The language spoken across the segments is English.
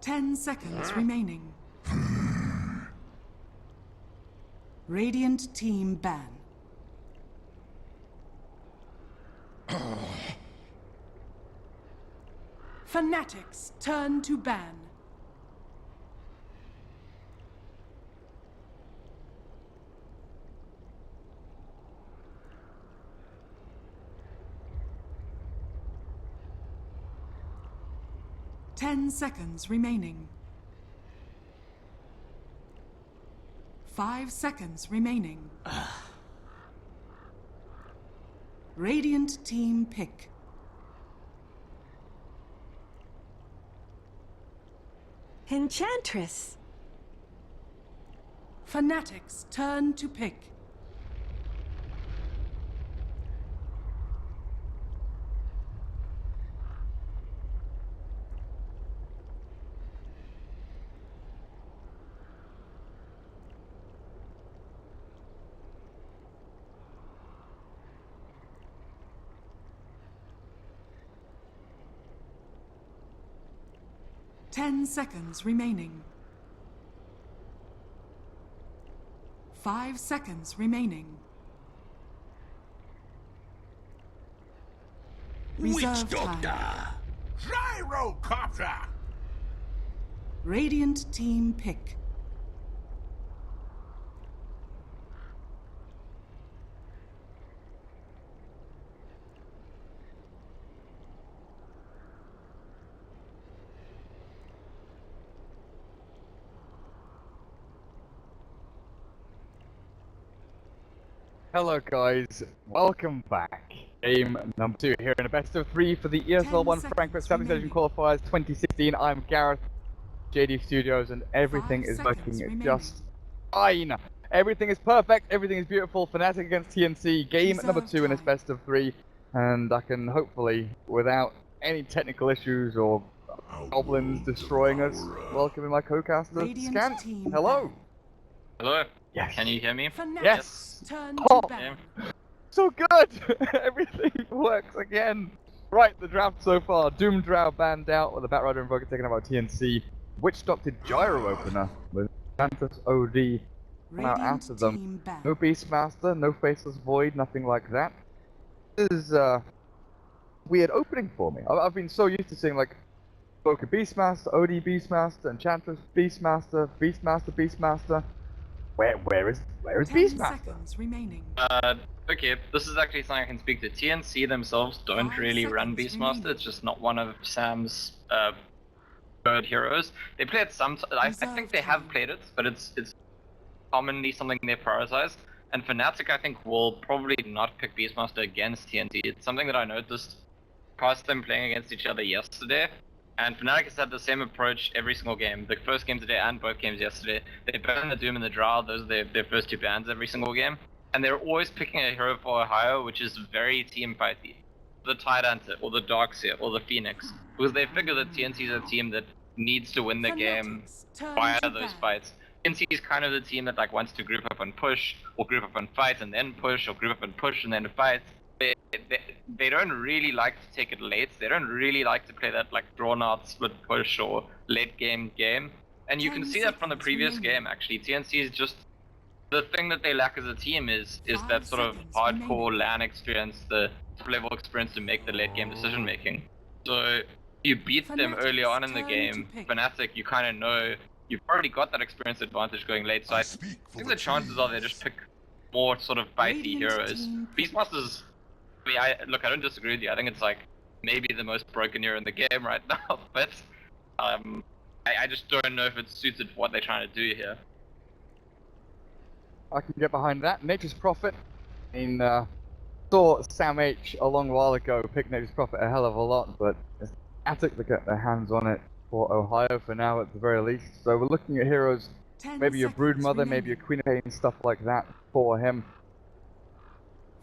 10 seconds remaining. Radiant team ban. Fnatic's turn to ban. Ten seconds remaining. 5 seconds remaining. Radiant team pick. Enchantress. Fnatic's turn to pick. Ten seconds remaining. 5 seconds remaining. Reserve time. Gyrocopter! Radiant team pick. Hello guys, welcome back. Game number 2 here in a best of 3 for the ESL One Frankfurt Southeast Asian Qualifiers 2016. I'm Gareth, JD Studios, and everything is working just fine. Everything is perfect, everything is beautiful. Fnatic against TNC, game number 2 in this best of 3. And I can hopefully, without any technical issues or goblins destroying us, welcome in my co-caster, Scant. Hello! Hello? Yes. Can you hear me? Yes! Oh, so good! Everything works again! Right, the draft so far. Doom Drow banned out with the Batrider Invoker taken out by TNC. Witch Doctor Gyro Opener with Enchantress OD out after them. No Beastmaster, no Faceless Void, nothing like that. This is a weird opening for me. I've been so used to seeing like Invoker Beastmaster, OD Beastmaster, Enchantress Beastmaster, Beastmaster. Where is Beastmaster? Remaining. Okay, this is actually something I can speak to. TNC themselves don't really run Beastmaster, it's just not one of Sam's preferred heroes. They play it I think they have played it, but it's commonly something they prioritize. And Fnatic, I think, will probably not pick Beastmaster against TNC. It's something that I noticed past them playing against each other yesterday. And Fnatic has had the same approach every single game. The first game today and both games yesterday. They ban the Doom and the Drow, those are their first 2 bans every single game. And they're always picking a hero for Ohio, which is very team fighty. The Tidehunter, or the Darkseer, or the Phoenix. Because they figure that TNC is a team that needs to win the game via those fights. TNC is kind of the team that like wants to group up and push, or group up and fight and then push, or group up and push and then fight. They don't really like to take it late. They don't really like to play that like drawn out split push or late game. And you can see that from the previous game actually. TNC is just, the thing that they lack as a team is that sort of hardcore LAN experience, the top level experience to make the late game decision making. So you beat them early on in the game. Fnatic, you kind of know, you've already got that experience advantage going late. So I think the chances are they just pick more sort of fighty heroes. Beastmaster's, I don't disagree with you. I think it's like maybe the most broken hero in the game right now, but I just don't know if it's suited for what they're trying to do here. I can get behind that. Nature's Prophet. Saw Sam H a long while ago pick Nature's Prophet a hell of a lot, but it's Fnatic to get their hands on it for Ohio for now at the very least. So we're looking at heroes, maybe your Broodmother, maybe your Queen of Pain, stuff like that for him.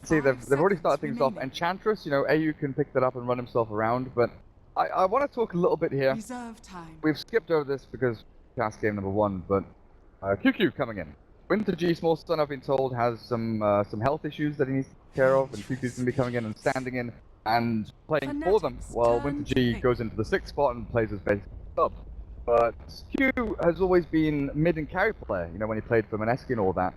See, they've already started things off. Enchantress, you know, AU can pick that up and run himself around, but I want to talk a little bit here. We've skipped over this because cast game number 1, but QQ coming in. Winter G, small son, I've been told, has some health issues that he needs to take care of, and QQ's going to be coming in and standing in and playing for them, while Winter G goes into the 6th spot and plays his basic sub. But Q has always been mid and carry player, you know, when he played for Mineski and all that.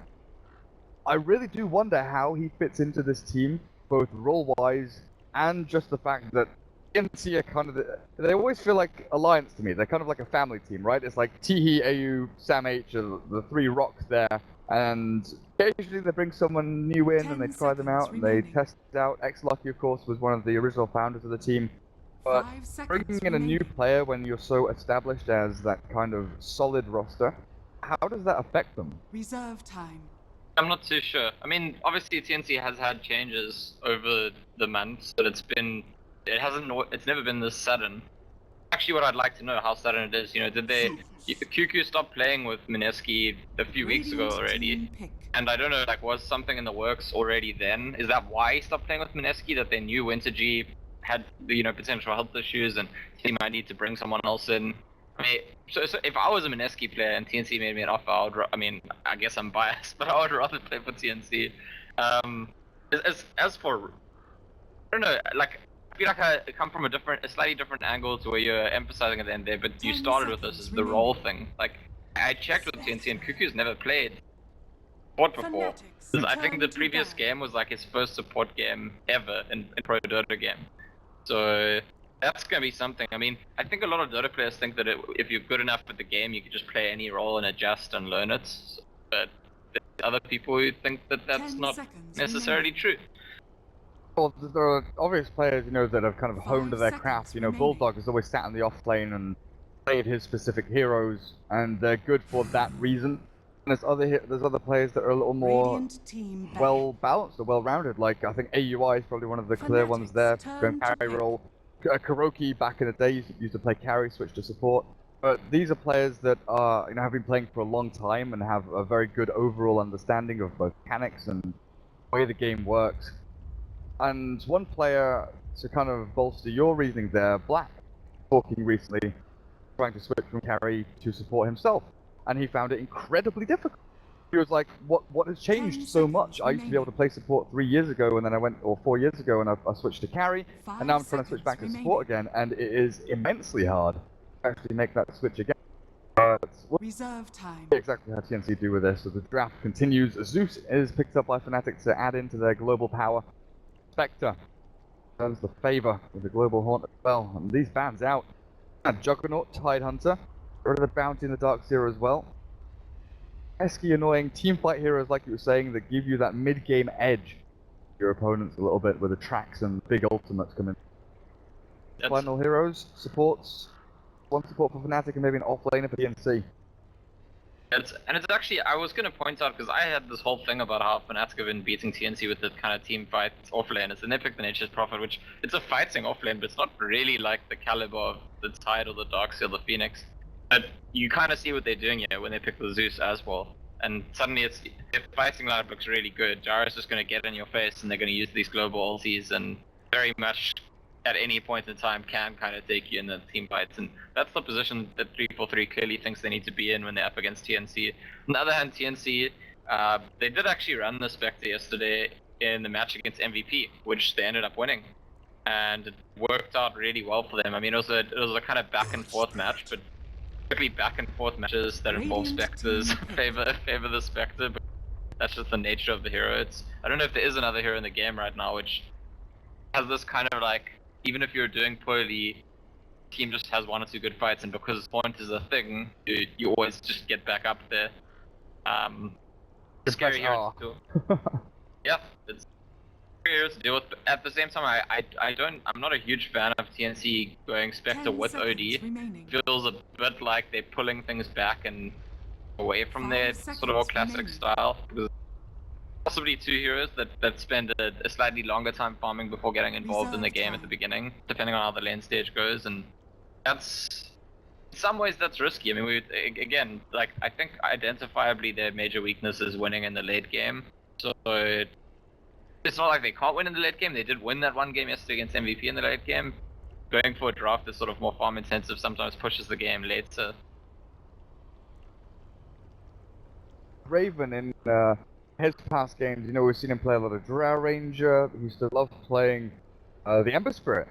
I really do wonder how he fits into this team, both role-wise and just the fact that TNC are kind of they always feel like Alliance to me. They're kind of like a family team, right? It's like Tihi, AU, Sam H are the three rocks there, and occasionally they bring someone new in and they try them out and they test it out. X-Lucky, of course, was one of the original founders of the team. But bringing in a new player when you're so established as that kind of solid roster, how does that affect them? Reserve time. I'm not too sure. I mean, obviously TNC has had changes over the months, but it's never been this sudden. Actually, what I'd like to know how sudden it is. You know, did QQ stop playing with Mineski a few weeks ago already? And I don't know, like, was something in the works already then? Is that why he stopped playing with Mineski? That they knew Winter-G had, you know, potential health issues and he might need to bring someone else in? I mean, so if I was a Mineski player and TNC made me an offer, I guess I'm biased, but I would rather play for TNC. As for, I don't know, like, I feel like I come from a slightly different angle to where you're emphasizing at the end there, but you started with this as the role thing. Like, I checked with TNC and Cuckoo's never played support before. I think the previous game was like his first support game ever in Pro Dota game. So that's gonna be something. I mean, I think a lot of Dota players think that if you're good enough at the game, you can just play any role and adjust and learn it. But there's other people who think that that's not necessarily true. Well, there are obvious players, you know, that have kind of honed their craft. You know, Bulldog has always sat in the off lane and played his specific heroes, and they're good for that reason. And there's other players that are a little more well balanced or well rounded. Like I think AUI is probably one of the clear ones there, going carry role. Kuroki back in the day used to play carry, switch to support. But these are players that are, you know, have been playing for a long time and have a very good overall understanding of both mechanics and the way the game works. And one player to kind of bolster your reasoning there, Black, talking recently, trying to switch from carry to support himself, and he found it incredibly difficult. He was like, what has changed so much? I used to be able to play support 3 years ago, and then or 4 years ago, and I switched to carry, and now I'm trying to switch back to support again, and it is immensely hard to actually make that switch again. Reserve time. Exactly how TNC do with this. So the draft continues. Zeus is picked up by Fnatic to add into their global power. Spectre turns the favor with the global haunt as well, and these bans out. And Juggernaut, Tidehunter, rid of the bounty in the Dark Zero as well. Pesky, annoying teamfight heroes, like you were saying, that give you that mid-game edge. Your opponents a little bit with the tracks and big ultimates coming. Final heroes, supports, one support for Fnatic and maybe an offlaner for TNC. It's actually, I was going to point out, because I had this whole thing about how Fnatic have been beating TNC with the kind of team fight offlaners, and they picked the Nature's Prophet, which it's a fighting offlane, but it's not really like the caliber of the Tide or the Darkseid or the Phoenix. But you kind of see what they're doing here when they pick the Zeus as well. And suddenly their fighting lineup looks really good. Gyro's just going to get in your face, and they're going to use these global ultis, and very much at any point in time can kind of take you in the team fights, and that's the position that 343 clearly thinks they need to be in when they're up against TNC. On the other hand, TNC, they did actually run the Spectre yesterday in the match against MVP, which they ended up winning, and it worked out really well for them. I mean, it was a kind of back and forth match, but typically back and forth matches that involve Spectres favor the Spectre, but that's just the nature of the hero. I don't know if there is another hero in the game right now which has this kind of like, even if you're doing poorly, the team just has one or two good fights, and because point is a thing, you always just get back up there. It's scary hero to do. Yeah, it's scary hero to deal with. But at the same time, I'm not a huge fan of TNC going Spectre with OD. It feels a bit like they're pulling things back and away from their sort of more classic style. Because possibly two heroes that spend a slightly longer time farming before getting involved in the game at the beginning, depending on how the lane stage goes, and that's, in some ways that's risky. I mean, again, like, I think identifiably their major weakness is winning in the late game, so it's not like they can't win in the late game. They did win that one game yesterday against MVP in the late game. Going for a draft that's sort of more farm intensive sometimes pushes the game later. Raven in his past games, you know, we've seen him play a lot of Drow Ranger. He used to love playing the Ember Spirit.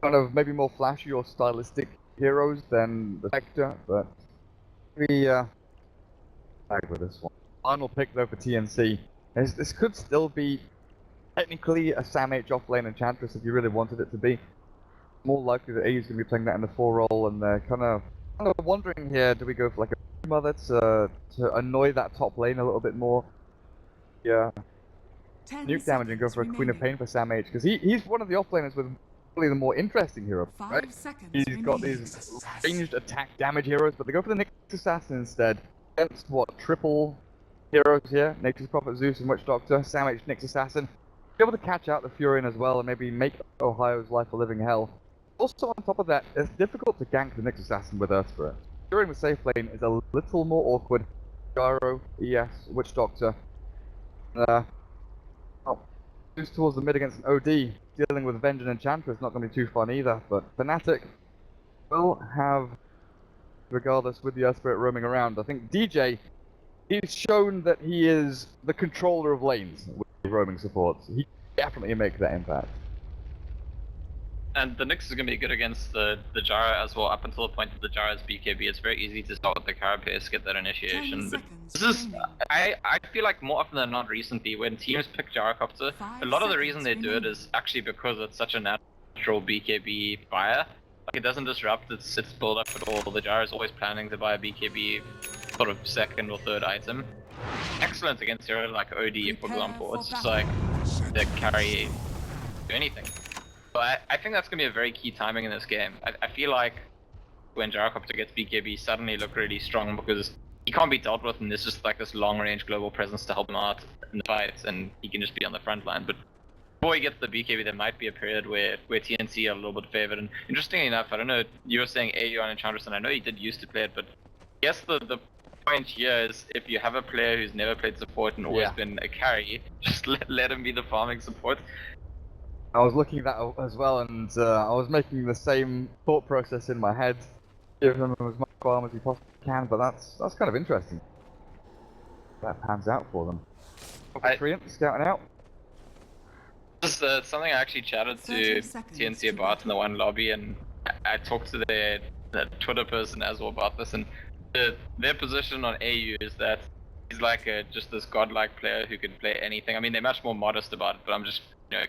Kind of maybe more flashy or stylistic heroes than the sector, but maybe back with this one. Final pick though for TNC. This could still be technically a Sam H offlane Enchantress if you really wanted it to be. More likely that AU's going to be playing that in the 4 role, and they're kind of wondering here, do we go for like a mother to annoy that top lane a little bit more? Yeah. Nuke damage and go for a Queen of Pain for Sam H, because he's one of the offlaners with probably the more interesting hero, right? He's got these ranged attack damage heroes, but they go for the Nyx Assassin instead. Against what, triple heroes here? Nature's Prophet, Zeus, and Witch Doctor, Sam H, Nyx Assassin. Be able to catch out the Furion as well and maybe make Ohio's life a living hell. Also on top of that, it's difficult to gank the Nyx Assassin with Earth Spirit. During the safe lane is a little more awkward. Gyro, ES, Witch Doctor. Zeus towards the mid against an OD, dealing with Venge and Enchantress, not going to be too fun either, but Fnatic will have, regardless, with the Earth Spirit roaming around. I think DJ, he's shown that he is the controller of lanes with roaming supports. He definitely makes that impact. And the Nyx is going to be good against the Jara as well, up until the point that the Jara's BKB. It's very easy to start with the Carapace, get that initiation. But this is, I feel like more often than not recently, when teams pick Gyrocopter, a lot of the reason they do it is actually because it's such a natural BKB buyer. Like, it doesn't disrupt its build up at all. The Jara is always planning to buy a BKB sort of second or third item. Excellent against hero like OD, for example. It's just like the carry do anything. But I think that's going to be a very key timing in this game. I feel like when Gyrocopter gets BKB, suddenly look really strong because he can't be dealt with, and there's just like this long-range global presence to help him out in the fights, and he can just be on the front line. But before he gets the BKB, there might be a period where TNC are a little bit favored. And interestingly enough, I don't know, you were saying AU on Enchantress, and I know you did used to play it, but I guess the point here is if you have a player who's never played support and always been a carry, just let him be the farming support. I was looking at that as well, and I was making the same thought process in my head. Give him as much farm as he possibly can, but that's kind of interesting. That pans out for them. Treant scouting out. This is something I actually chatted to TNC about in the one lobby, and I talked to the Twitter person as well about this, and their position on AU is that he's like just this godlike player who can play anything. I mean, they're much more modest about it, but I'm just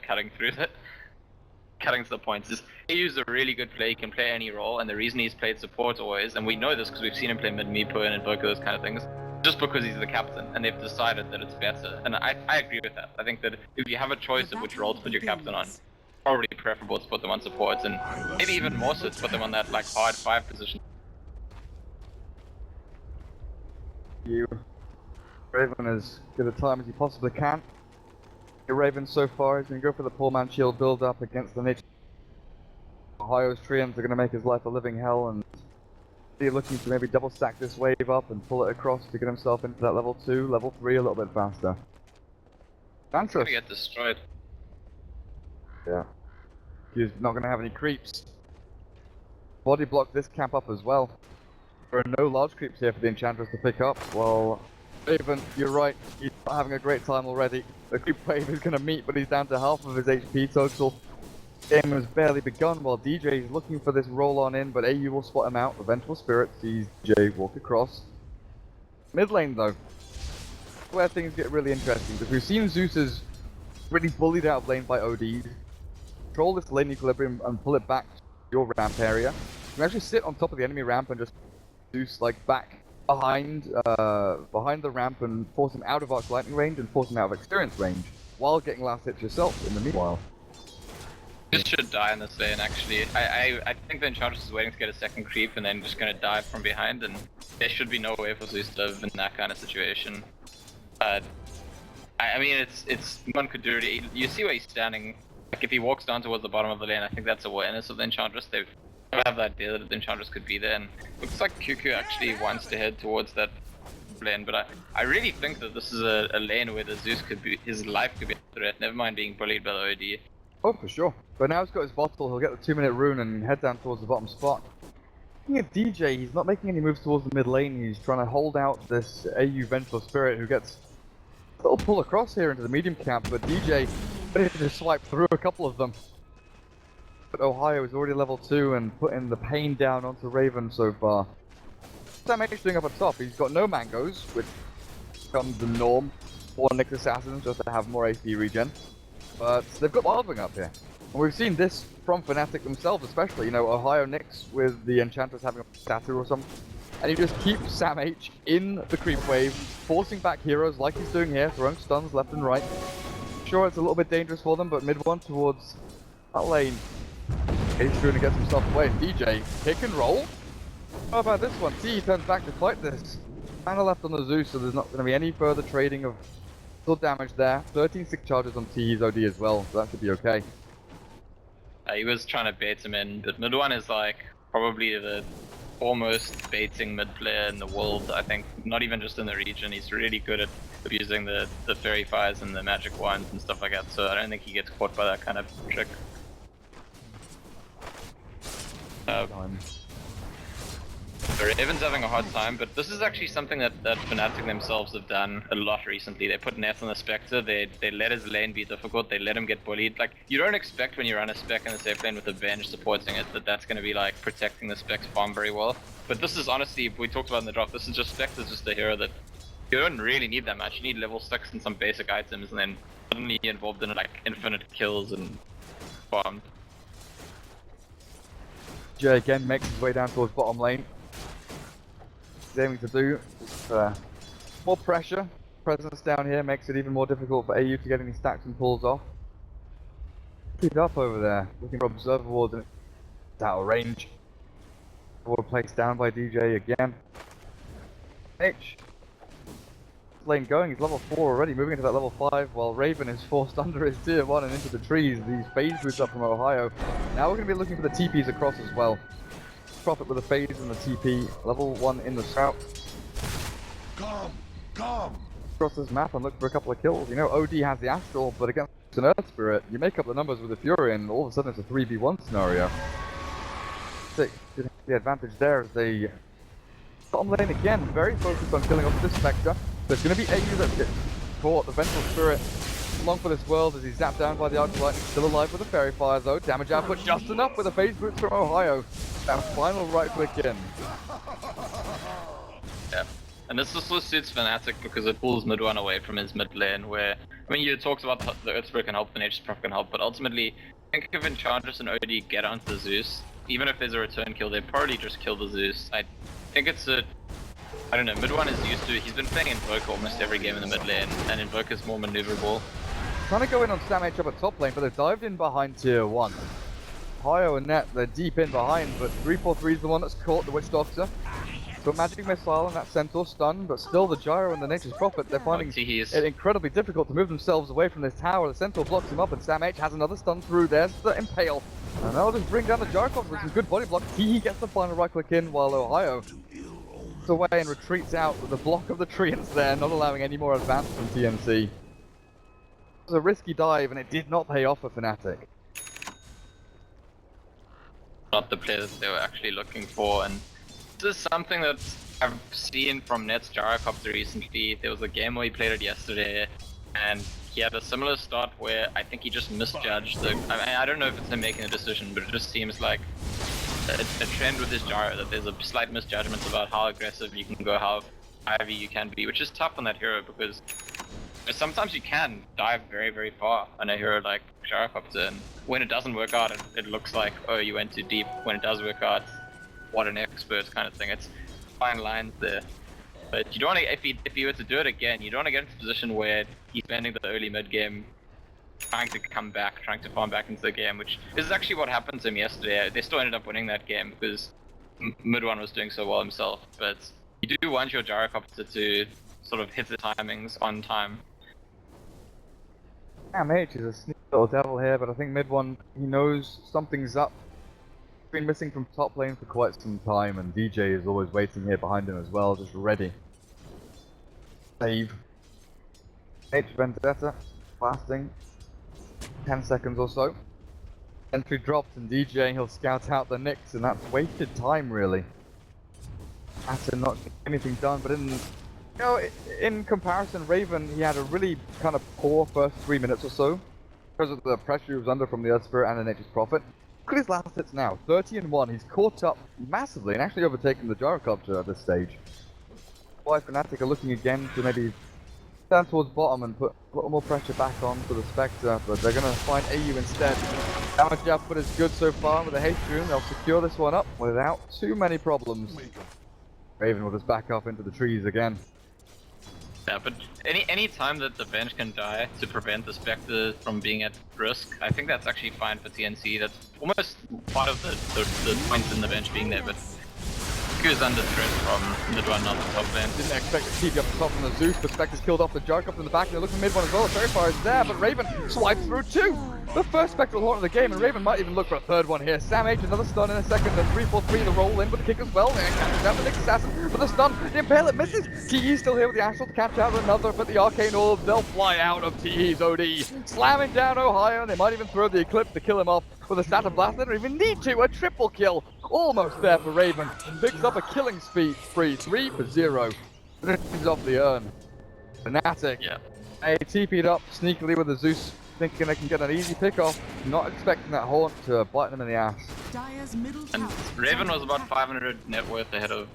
cutting to the point. AU's a really good player. He can play any role, and the reason he's played support always, and we know this because we've seen him play mid-meepo and invoke those kind of things, just because he's the captain, and they've decided that it's better. And I agree with that. I think that if you have a choice of which role to put your captain on, it's probably preferable to put them on support, and maybe even more so to put them on that like hard 5 position. Raven as good a time as he possibly can. Raven so far is going to go for the poor man shield build up against the niche. Ohio's Treants are going to make his life a living hell, and he's looking to maybe double stack this wave up and pull it across to get himself into that level 2, level 3 a little bit faster. He's going to get destroyed. Yeah. He's not going to have any creeps. Body block this camp up as well. There are no large creeps here for the Enchantress to pick up. Well, Raven, you're right, he's not having a great time already. The creep wave is going to meet, but he's down to half of his HP total. Game has barely begun while DJ is looking for this roll on in, but AU will spot him out. The Vengeful Spirit sees DJ walk across. Mid lane though, where things get really interesting, because we've seen Zeus really bullied out of lane by ODs. Control this lane equilibrium and pull it back to your ramp area. You can actually sit on top of the enemy ramp and just Zeus like back behind the ramp and force him out of arc lightning range and force him out of experience range, while getting last hits yourself in the meanwhile. Just should die in this lane actually. I think the Enchantress is waiting to get a second creep and then just gonna dive from behind, and there should be no way for Zeus to live in that kind of situation. I mean it's one could do it. You see where he's standing. Like if he walks down towards the bottom of the lane, I think that's awareness of the Enchantress. They have the idea that the Enchantress could be there, and looks like QQ actually wants to head towards that lane, but I really think that this is a lane where the Zeus could be, his life could be a threat, never mind being bullied by the OD. Oh, for sure. But now he's got his bottle, he'll get the 2-minute rune and head down towards the bottom spot. Looking at DJ, he's not making any moves towards the mid lane, he's trying to hold out this AU Vengeful Spirit who gets a little pull across here into the medium camp, but DJ ready to swipe through a couple of them. But Ohio is already level 2 and putting the pain down onto Raven so far. Sam H doing up at top. He's got no mangoes, which becomes the norm for Nyx Assassins just to have more AP regen. But they've got Wildwing up here. And we've seen this from Fnatic themselves especially. You know, Ohio Nyx with the Enchantress having a statue or something. And you just keep Sam H in the creep wave, forcing back heroes like he's doing here, throwing stuns left and right. Sure, it's a little bit dangerous for them, but mid one towards that lane. He's trying to get some stuff away. DJ, pick and roll. How about this one? T turns back to fight this. Mana left on the Zeus, so there's not going to be any further trading of still damage there. 13 stick charges on T's OD as well, so that should be okay. He was trying to bait him in, but mid one is like probably the foremost baiting mid player in the world, I think. Not even just in the region. He's really good at abusing the fairy fires and the magic wands and stuff like that, so I don't think he gets caught by that kind of trick. Raven's having a hard time, but this is actually something that Fnatic themselves have done a lot recently. They put Neth on the Spectre, they let his lane be difficult, they let him get bullied. Like, you don't expect when you run a Spec in the safe lane with a bench supporting it that that's going to be like protecting the Spec's farm very well. But this is honestly, we talked about in the drop, this is just Spectre's just a hero that you don't really need that much. You need level 6 and some basic items, and then suddenly you're involved in like infinite kills and farm. Jay again makes his way down towards bottom lane. He's aiming to do more pressure. Presence down here makes it even more difficult for AU to get any stacks and pulls off. Keep it up over there, looking for observer wards and it's out of range. Ward placed down by DJ again. H. Lane going, he's level 4 already, moving into that level 5 while Raven is forced under his tier 1 and into the trees. These phase boots up from Ohio. Now we're going to be looking for the TPs across as well. Prophet with a phase and the TP, level 1 in the south. Come! Across this map and look for a couple of kills. You know, OD has the Astral, but against an Earth Spirit, you make up the numbers with the Fury and all of a sudden it's a 3v1 scenario. The advantage there is they bottom lane again, very focused on killing off this Spectre. There's going to be AU that gets caught, the Vengeful Spirit, long for this world as he's zapped down by the Arc Lightning, still alive with the Fairy Fire though, damage output just enough with the phase boots from Ohio. That final right click in. Yeah, and this also suits Fnatic because it pulls mid one away from his mid lane where, I mean, you talked about the Earth Spirit can help, the Nature's Prophet can help, but ultimately, think if Enchantress and OD get onto the Zeus, even if there's a return kill, they probably just kill the Zeus. I think it's a, I don't know, mid one is used to, he's been playing Invoker almost every game in the mid lane, and Invoker's more maneuverable. Trying to go in on Sam H up at top lane, but they've dived in behind tier 1. Ohio and Net, they're deep in behind, but 343 is the one that's caught the Witch Doctor. Got Magic Missile and that Centaur stun, but still the Gyro and the Nature's Prophet, they're finding it incredibly difficult to move themselves away from this tower. The Centaur blocks him up and Sam H has another stun through. There's the Impale. And they'll just bring down the Gyrocops with some good body block. He gets the final right click in while Ohio gets away and retreats out with the block of the treants there, not allowing any more advance from TNC. It was a risky dive and it did not pay off for Fnatic. Not the players they were actually looking for, and this is something that I've seen from Net's Gyrocopter recently. There was a game where he played it yesterday, and he had a similar start where I think he just misjudged the, I don't know if it's him making a decision, but it just seems like a trend with his Gyro that there's a slight misjudgment about how aggressive you can go, how heavy you can be, which is tough on that hero because sometimes you can dive very, very far on a hero like Gyrocopter, and when it doesn't work out, it looks like, oh, you went too deep. When it does work out, what an expert kind of thing. It's fine lines there. But you don't want to, if he were to do it again, you don't want to get into a position where he's spending the early mid game trying to come back, trying to farm back into the game, which is actually what happened to him yesterday. They still ended up winning that game because mid one was doing so well himself. But you do want your Gyrocopter to sort of hit the timings on time. Sam H is a sneaky little devil here, but I think mid one, he knows something's up. He's been missing from top lane for quite some time, and DJ is always waiting here behind him as well, just ready. Save. H Vendetta, fasting. 10 seconds or so. Entry dropped, and DJ, he'll scout out the Nyx, and that's wasted time, really. After not getting anything done, but you know, in comparison, Raven, he had a really kind of poor first 3 minutes or so because of the pressure he was under from the Earth Spirit and the Nature's Prophet. Look at his last hits now, 30-1. He's caught up massively and actually overtaken the Gyrocopter at this stage. Why Fnatic are looking again to maybe down towards bottom and put a little more pressure back on for the Spectre, but they're going to find AU instead. Damage output is good so far with the Haste Rune. They'll secure this one up without too many problems. Raven will just back off into the trees again. Yeah, but any time that the bench can die to prevent the Spectre from being at risk, I think that's actually fine for TNC. That's almost part of the points in the bench being there, but Q's under threat from mid one on the top lane. Didn't expect to keep you up the top from the Zeus, but Spectre's killed off the Gyrocopter in the back, and they're looking mid one as well. Terrifier is there, but Raven swipes through two. The first Spectral Haunt of the game, and Raven might even look for a third one here. Sam H, another stun in a second, and 3-4-3 the roll in with the kick as well. And catches down the Nick Assassin for the stun. The Impale, it misses. TE still here with the Astral to catch out another, but the Arcane Orb, they'll fly out of TE's OD. Slamming down Ohio, and they might even throw the Eclipse to kill him off with a Saturn Blast. They don't even need to. A triple kill. Almost there for Raven. Picks up a killing spree. 3 for 0. Finishes off the urn. Fnatic. Yeah. They TP'd up sneakily with the Zeus, thinking they can get an easy pick off, not expecting that Haunt to bite them in the ass. And Raven was about 500 net worth ahead of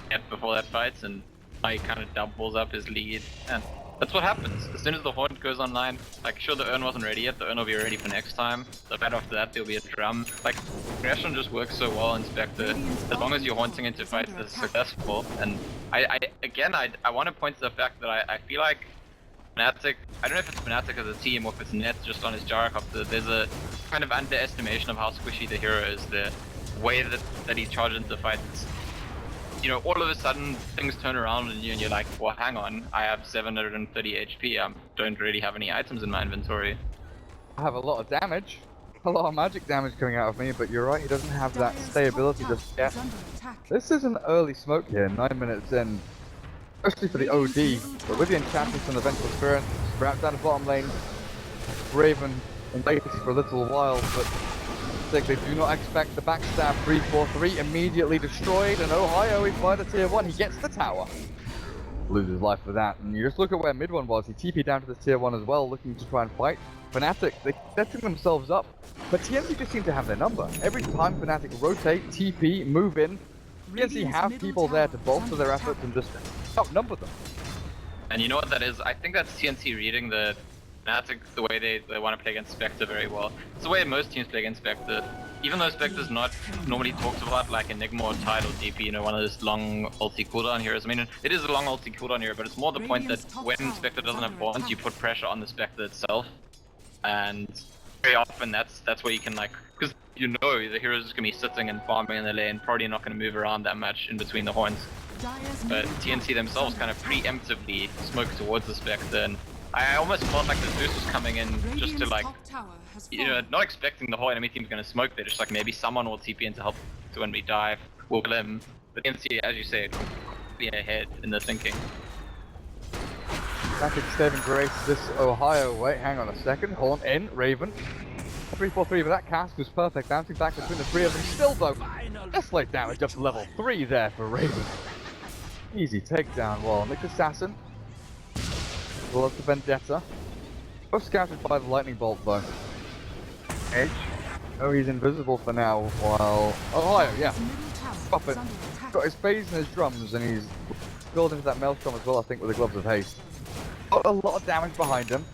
Net before that fight, and now he kind of doubles up his lead, and that's what happens. As soon as the Haunt goes online, like sure the urn wasn't ready yet, the urn will be ready for next time. The fight after that there'll be a drum. Like, aggression just works so well in Spectre, as long as you're haunting into fights that's successful. And I want to point to the fact that I feel like Fnatic, I don't know if it's Fnatic as a team or if it's Net just on his Gyrocopter, there's a kind of underestimation of how squishy the hero is. The way that he charges into fights, you know, all of a sudden things turn around on you and you're like, well, hang on, I have 730 HP, I don't really have any items in my inventory. I have a lot of damage, a lot of magic damage coming out of me, but you're right, he doesn't have that stayability just yet. This is an early smoke here, 9 minutes in. Especially for the OD, but with the enchantments and the Vengeful Spirit, wrapped down the bottom lane, Raven in base for a little while, but they do not expect the backstab. 3-4-3 immediately destroyed, and Ohio is by the tier 1, he gets the tower. Loses life for that, and you just look at where mid one was, he TP'd down to the tier 1 as well, looking to try and fight. Fnatic, they're setting themselves up, but TNC just seem to have their number. Every time Fnatic rotate, TP, move in, TNC have people there to bolster their efforts and just outnumber them. And you know what that is? I think that's TNC reading the Fnatic, the way they want to play against Spectre very well. It's the way most teams play against Spectre. Even though Spectre's not normally talked about like Enigma or Tide or DP, you know, one of those long ulti cooldown heroes. I mean, it is a long ulti cooldown hero, but it's more the point that when Spectre doesn't have Bond, you put pressure on the Spectre itself. And very often that's where you can like, because you know the hero's just going to be sitting and farming in the lane, probably not going to move around that much in between the horns. But TNC themselves kind of preemptively smoke towards the Spectre, and I almost felt like the Zeus was coming in just to like, you know, not expecting the whole enemy team's going to smoke. They're just like, maybe someone will TP in to help so when we dive, we'll kill him. But TNC, as you say, be ahead in the thinking. Fnatic saving grace this Ohio. Wait, hang on a second. Haunt in, Raven. 3-4-3, but that cast was perfect. Bouncing back between the three of them. Still though, just like damage up to level 3 there for Raven. Easy takedown while Nick Assassin will up to Vendetta. Both scouted by the lightning bolt though. Edge. Oh, he's invisible for now while Ohio, yeah. Stop it. Got his phase and his drums, and he's built into that maelstrom as well, I think, with the gloves of haste. Got a lot of damage behind him.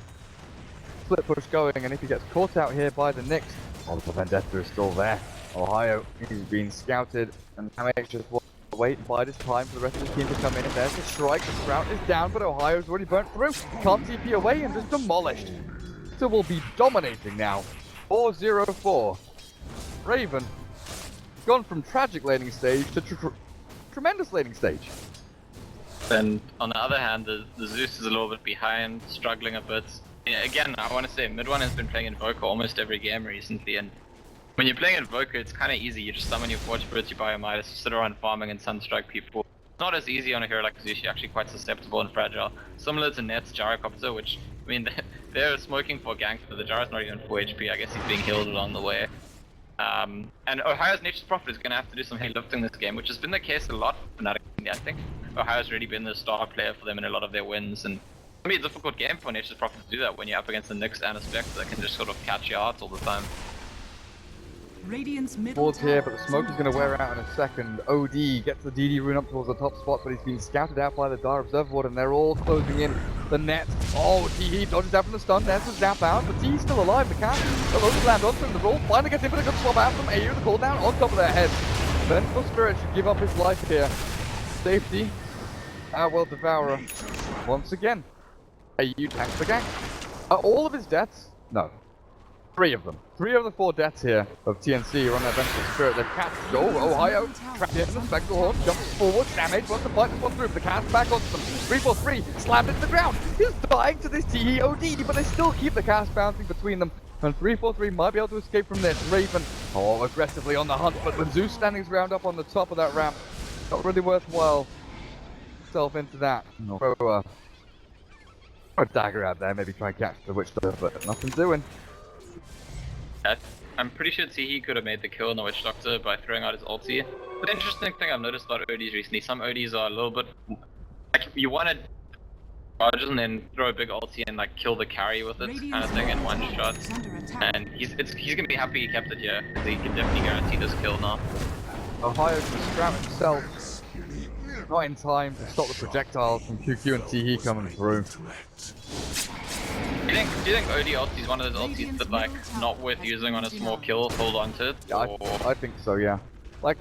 Split push going, and if he gets caught out here by the Nyx, oh, the Vendetta is still there. Ohio, he's been scouted, and MH just will wait and bide his time for the rest of the team to come in. And there's the strike, the Sprout is down, but Ohio's already burnt through. Can't TP away and just demolished. So we'll be dominating now. 4-0-4. Raven, gone from tragic laning stage to tremendous laning stage. Then on the other hand, the Zeus is a little bit behind, struggling a bit. Yeah, again, I want to say mid one has been playing Invoker almost every game recently, and when you're playing Invoker, it's kind of easy. You just summon your Forge Spirits, you buy your Midas, you sit around farming and Sunstrike people. It's not as easy on a hero like Zeus. You're actually quite susceptible and fragile. Similar to Net's Gyrocopter, which, I mean, they're smoking for gank, but the Gyro's not even 4 HP. I guess he's being healed along the way. And Ohio's Nature's Prophet is going to have to do some heavy lifting this game, which has been the case a lot for Fnatic. I think Ohio's really been the star player for them in a lot of their wins, and it's going to be a difficult game for Nature's Prophet to do that when you're up against the Nyx and a Spectre that can just sort of catch your hearts all the time. Radiant's middle Boards here, tower but the is smoke is under going to wear attack. out in a second. OD gets the DD rune up towards the top spot, but he's been scouted out by the Dire Observer Ward, and they're all closing in the net. Oh, Teehee dodges out from the stun. There's the zap out, but Teehee's still alive. The cast will only land onto him. The roll finally gets in for a good swap out from AU. The cooldown on top of their heads. Vengeful Spirit should give up his life here. Safety. Our World Devourer once again. AU tanks the gang. Are all of his deaths? No. 3 of them. 3 of the 4 deaths here of TNC are on their Vengeful Spirit. They've catched Ohio, trapped in the Spectral Horn, jumps forward, damage, wants to fight this one through, but the cast back onto them. 3-4-3, slammed into the ground. He's dying to this TE OD, but they still keep the cast bouncing between them. And 3-4-3 might be able to escape from this. Raven, aggressively on the hunt, but with Zeus standing his ground up on the top of that ramp, not really worthwhile. Self into that. Throw a dagger out there, maybe try and catch the Witch Doctor, but nothing doing. I'm pretty sure Teehee could have made the kill on the Witch Doctor by throwing out his ulti. But the interesting thing I've noticed about ODs recently, some ODs are a little bit like you want to charge and then throw a big ulti and like kill the carry with it kind of thing in one shot. And he's gonna be happy he kept it here because he can definitely guarantee this kill now. Ohio can scrap himself. Not in time to stop the projectiles from QQ and Teehee coming through. Do you think OD ulti is one of those ultis that like not worth using on a small kill, hold on to it? Yeah, I think so, yeah. Like,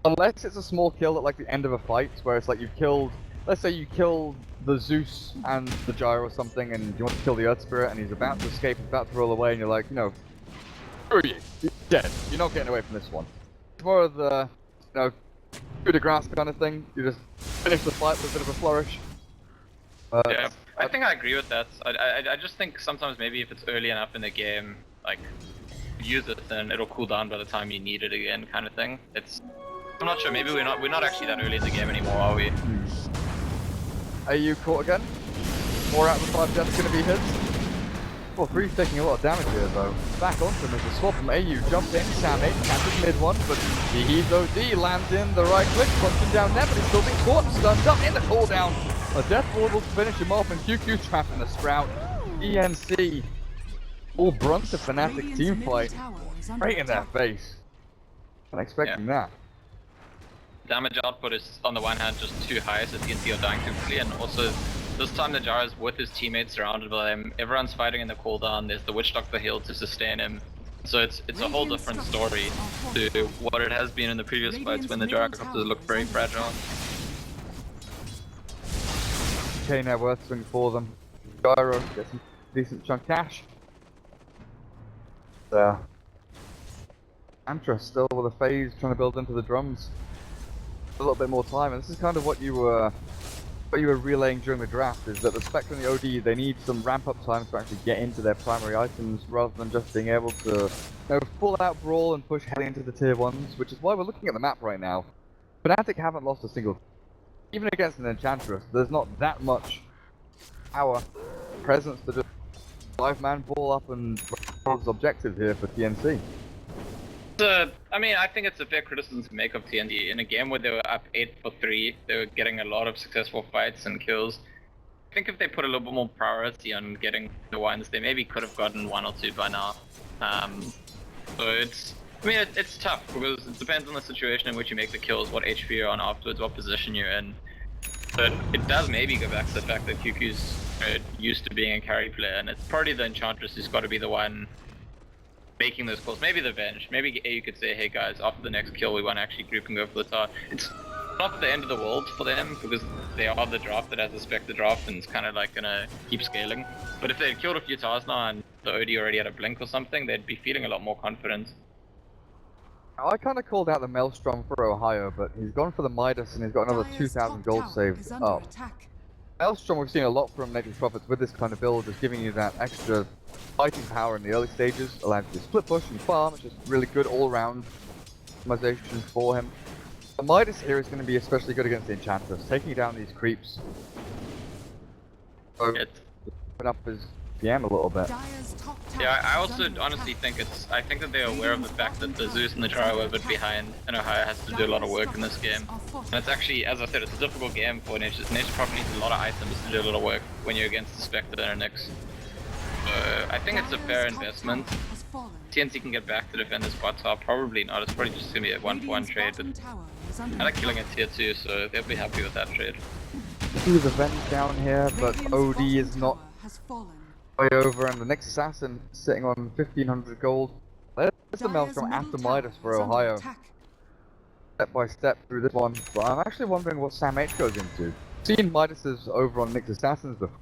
unless it's a small kill at like the end of a fight, where it's like you've killed, let's say you killed the Zeus and the Gyro or something, and you want to kill the Earth Spirit, and he's about to escape, he's about to roll away, and you're like, screw you, you're dead, you're not getting away from this one. It's more of the, coup de grace kind of thing, you just finish the fight with a bit of a flourish. Yeah, I think I agree with that. I just think sometimes maybe if it's early enough in the game, like, use it and it'll cool down by the time you need it again, kind of thing. I'm not sure, maybe we're not actually that early in the game anymore, are we? AU caught again. 4 out of the 5 deaths gonna be his. Well, 3's taking a lot of damage here though. Back onto him as a swap from AU. Jumps in, Sam 8, catches mid one, but he's OD, lands in the right click, punching down there, but he's still being caught and stunned up in the cooldown. A death ward will finish him off, and QQ trapped in the Sprout. TNC, all brunt of Fnatic team fight, right in their face. Not expecting that. Damage output is on the one hand just too high, so TNC are dying too quickly, and also this time the Jar is with his teammates surrounded by him. Everyone's fighting in the cooldown. There's the Witch Doctor heal to sustain him. So it's a whole different story to what it has been in the previous fights when the Gyrocopters looked very fragile. Okay, net worth swing for them. Gyro gets some decent chunk cash. There. Antra still with a phase trying to build into the drums. A little bit more time, and this is kind of what you were relaying during the draft, is that the Spectre and the OD, they need some ramp up time to actually get into their primary items rather than just being able to full out brawl and push heavily into the tier 1s, which is why we're looking at the map right now. Fnatic haven't lost a single, even against an Enchantress, there's not that much power, presence to just 5-man ball up and objectives here for TNC. I mean, I think it's a fair criticism to make of TNC. In a game where they were up 8-3, they were getting a lot of successful fights and kills. I think if they put a little bit more priority on getting the wins, they maybe could have gotten 1 or 2 by now. So it's tough because it depends on the situation in which you make the kills, what HP you're on afterwards, what position you're in. But it does maybe go back to the fact that QQ's used to being a carry player, and it's probably the Enchantress who's got to be the one making those calls. Maybe the Venge. Maybe you could say, hey guys, after the next kill we want to actually group and go for the tower. It's not the end of the world for them because they are the draft that has a Spectre draft and it's kind of like gonna keep scaling. But if they had killed a few towers now and the OD already had a blink or something, they'd be feeling a lot more confident. I kind of called out the Maelstrom for Ohio, but he's gone for the Midas and he's got another 2,000 gold saved up. Maelstrom we've seen a lot from Nature's Prophets with this kind of build, just giving you that extra fighting power in the early stages, allows you to split push and farm. It's just really good all-round optimization for him. The Midas here is going to be especially good against the Enchantress, taking down these creeps. So, open up his PM a little bit. Yeah, I also honestly think I think that they're aware of the fact that the Zeus and the Gyro are a bit behind, and Ohio has to do a lot of work in this game. And it's actually, as I said, it's a difficult game for Nature. Nature probably needs a lot of items to do a lot of work when you're against the Spectre and Nyx. So I think it's a fair investment TNC can get back to defend this bot top. Probably not. It's probably just gonna be a 1-for-1 trade. But I like killing a tier 2, so they'll be happy with that trade. There's a Venge down here, but OD is not way over, and the next assassin sitting on 1500 gold. There's the Maelstrom after Midas for Ohio. Step by step through this one, but I'm actually wondering what Sam H goes into. Seen Midas's over on Nyx Assassins before.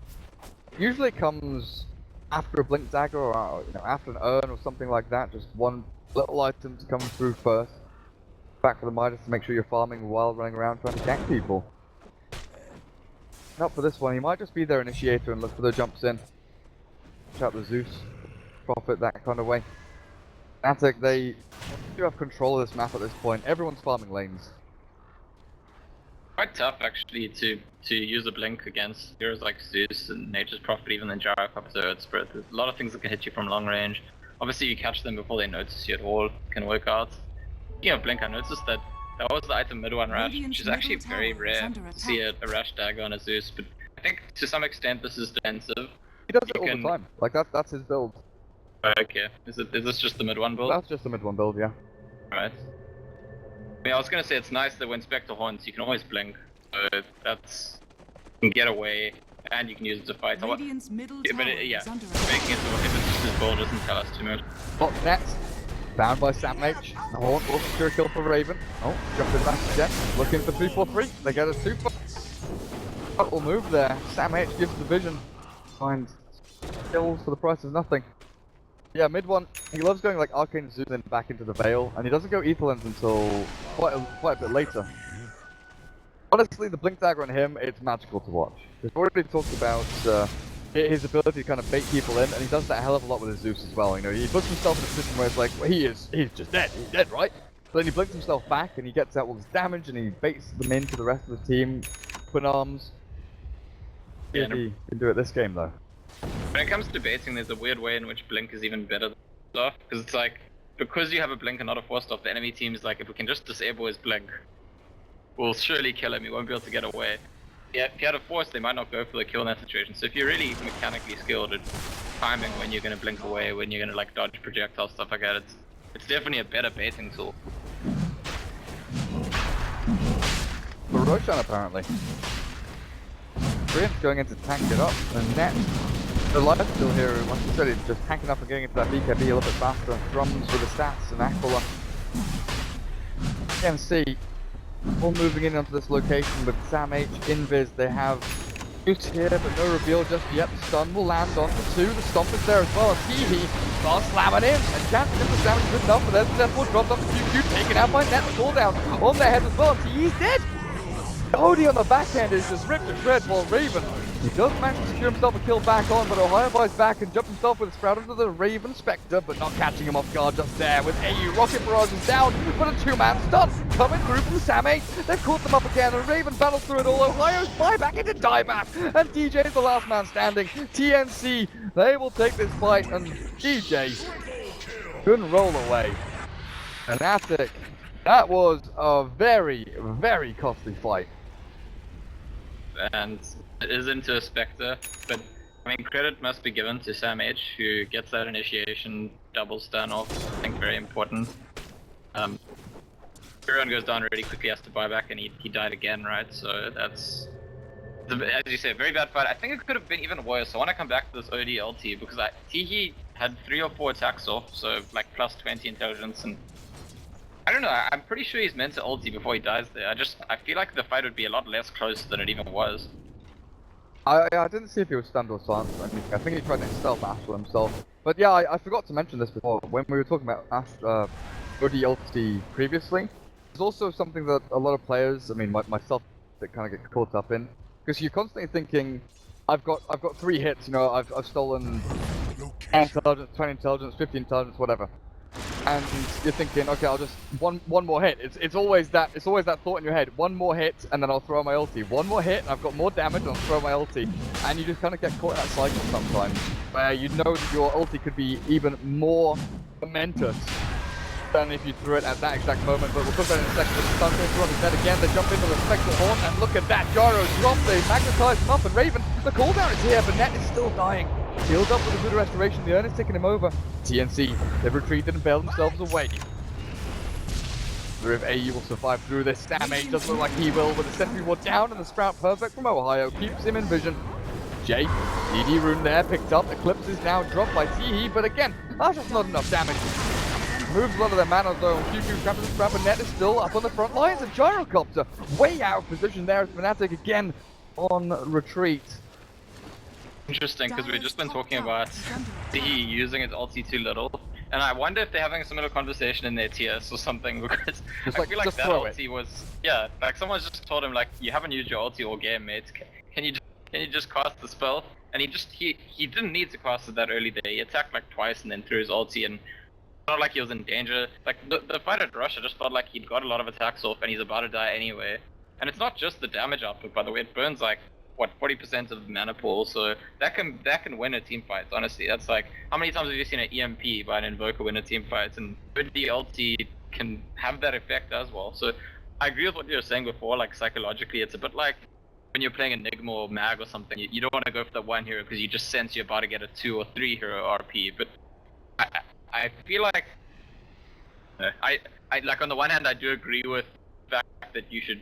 Usually it comes after a Blink Dagger or after an urn or something like that. Just one little item to come through first. Back for the Midas to make sure you're farming while running around trying to gank people. Not for this one, he might just be their initiator and look for the jumps in. Check out the Zeus, profit that kind of way. Fnatic, they do have control of this map at this point. Everyone's farming lanes. Quite tough actually to use a blink against heroes like Zeus and Nature's Prophet, even the Gyrocopter Earth Spirit. There's a lot of things that can hit you from long range. Obviously you catch them before they notice you at all, can work out. Speaking of blink, I noticed that was the item mid-1 Rash, which is actually very rare to see a Rash dagger on a Zeus, but I think to some extent this is defensive. He does it all the time, like that's his build. Okay, is this just the mid-1 build? That's just the mid-1 build, yeah. Right. I mean, I was gonna say it's nice that when Spectre haunts, you can always blink. So that's you can get away and you can use it to fight. Radiant's middle Yeah, but tower yeah, is under making it so if it's just his build doesn't tell us too much. Bot net, found by Sam H. The Haunt will secure a kill for Raven. Oh, jumping back again, looking for 3-4-3. They get a 2-4. Oh, will move there. Sam H gives the vision. Finds kills for the price of nothing. Yeah, mid-1, he loves going like Arcane Zeus and back into the Veil, and he doesn't go Ether Lens until quite a bit later. Honestly, the Blink Dagger on him, it's magical to watch. We've already talked about his ability to kind of bait people in, and he does that a hell of a lot with his Zeus as well. You know, he puts himself in a position where it's like, well, he's just dead, he's dead, right? But then he blinks himself back, and he gets out all this damage, and he baits them into the rest of the team, twin arms. Yeah, he can do it this game though. When it comes to baiting, there's a weird way in which Blink is even better than stuff, because it's like, because you have a Blink and not a Force Staff, the enemy team is like, if we can just disable his Blink, we'll surely kill him, he won't be able to get away. Yeah, if you had a Force, they might not go for the kill in that situation, so if you're really mechanically skilled at timing when you're going to blink away, when you're going to like dodge projectiles, stuff like that, it's definitely a better baiting tool. For Roshan apparently. Korean's going in to tank it up, and net. The life still here, like I said, it's just tanking up and getting into that BKB a little bit faster. Drums with the stats and Aquila. TNC all moving in onto this location with Sam H, Invis. They have Goose here, but no reveal just yet. The stun will land on the 2. The stomp is there as well. Teehee starts slamming in, and chance to get the damage good enough, but there's the Death Ward dropped off the QQ, taken out by net. The cooldown on their head as well. Teehee's dead. Odie on the backhand is just ripped to shreds while Raven, he does manage to secure himself a kill back on, but Ohio buys back and jumps himself with a sprout into the Raven Spectre, but not catching him off guard just there with AU. Rocket Barrage is down, but a 2-man stun coming through from Sam H. They've caught them up again, and Raven battles through it all. Ohio's buyback into dieback, and DJ is the last man standing. TNC, they will take this fight, and DJ couldn't roll away. And Fnatic, that was a very, very costly fight. And it is into a Spectre, but I mean credit must be given to Sam H, who gets that initiation double stun off. I think very important. Everyone goes down really quickly, has to buy back, and he died again, right? So that's, as you say, very bad fight. I think it could have been even worse. I want to come back to this OD LT because Teehee had 3 or 4 attacks off, so like plus 20 intelligence, and I don't know, I'm pretty sure he's meant to ulti before he dies there. I feel like the fight would be a lot less close than it even was. I didn't see if he was stunned or silenced or anything. I think he tried to stealth Astral himself. But yeah, I forgot to mention this before. When we were talking about OD ulti previously, there's also something that a lot of players, I mean myself, that kind of get caught up in. Because you're constantly thinking, I've got 3 hits, you know, I've stolen 10 intelligence, 20 intelligence, 50 intelligence, whatever. And you're thinking, okay, I'll just one more hit. It's always that thought in your head. One more hit, and then I'll throw my ulti. One more hit, and I've got more damage, and I'll throw my ulti. And you just kind of get caught in that cycle sometimes, where you know that your ulti could be even more momentous than if you threw it at that exact moment. But we'll talk about it in a second. The stun goes through on his head again. They jump into the Spectral Horn, and look at that. Gyro drop. They magnetize him up, and Raven, the cooldown is here, but net is still dying. Healed up with a good restoration, the Ernest taking him over. TNC, they've retreated and bailed themselves away. If AU will survive through this, Sam H doesn't look like he will, with the sentry ward down and the sprout perfect from Ohio keeps him in vision. Jake, DD rune there, picked up, Eclipse is now dropped by Teehee, but again, that's just not enough damage. Moves a lot of their mana zone, QQ grabs the sprout, but Net is still up on the front lines, and Gyrocopter way out of position there as Fnatic again on retreat. Interesting, because we've just been talking about Teehee using his ulti too little. And I wonder if they're having a similar conversation in their TS or something, because I feel like that ulti was, yeah, like someone's just told him like, you haven't used your ulti all game, mate. Can you just cast the spell? And he didn't need to cast it that early there. He attacked like twice and then threw his ulti, and it's not like he was in danger. Like the fight at Russia just felt like he'd got a lot of attacks off and he's about to die anyway. And it's not just the damage output, by the way. It burns like what 40% of mana pool, so that can win a team fight. Honestly, that's like, how many times have you seen an EMP by an Invoker win a team fight? And the ulti can have that effect as well. So I agree with what you were saying before. Like psychologically, it's a bit like when you're playing Enigma or Mag or something. You don't want to go for the one hero because you just sense you're about to get a 2 or 3 hero RP. But I feel like I like, on the one hand I do agree with the fact that you should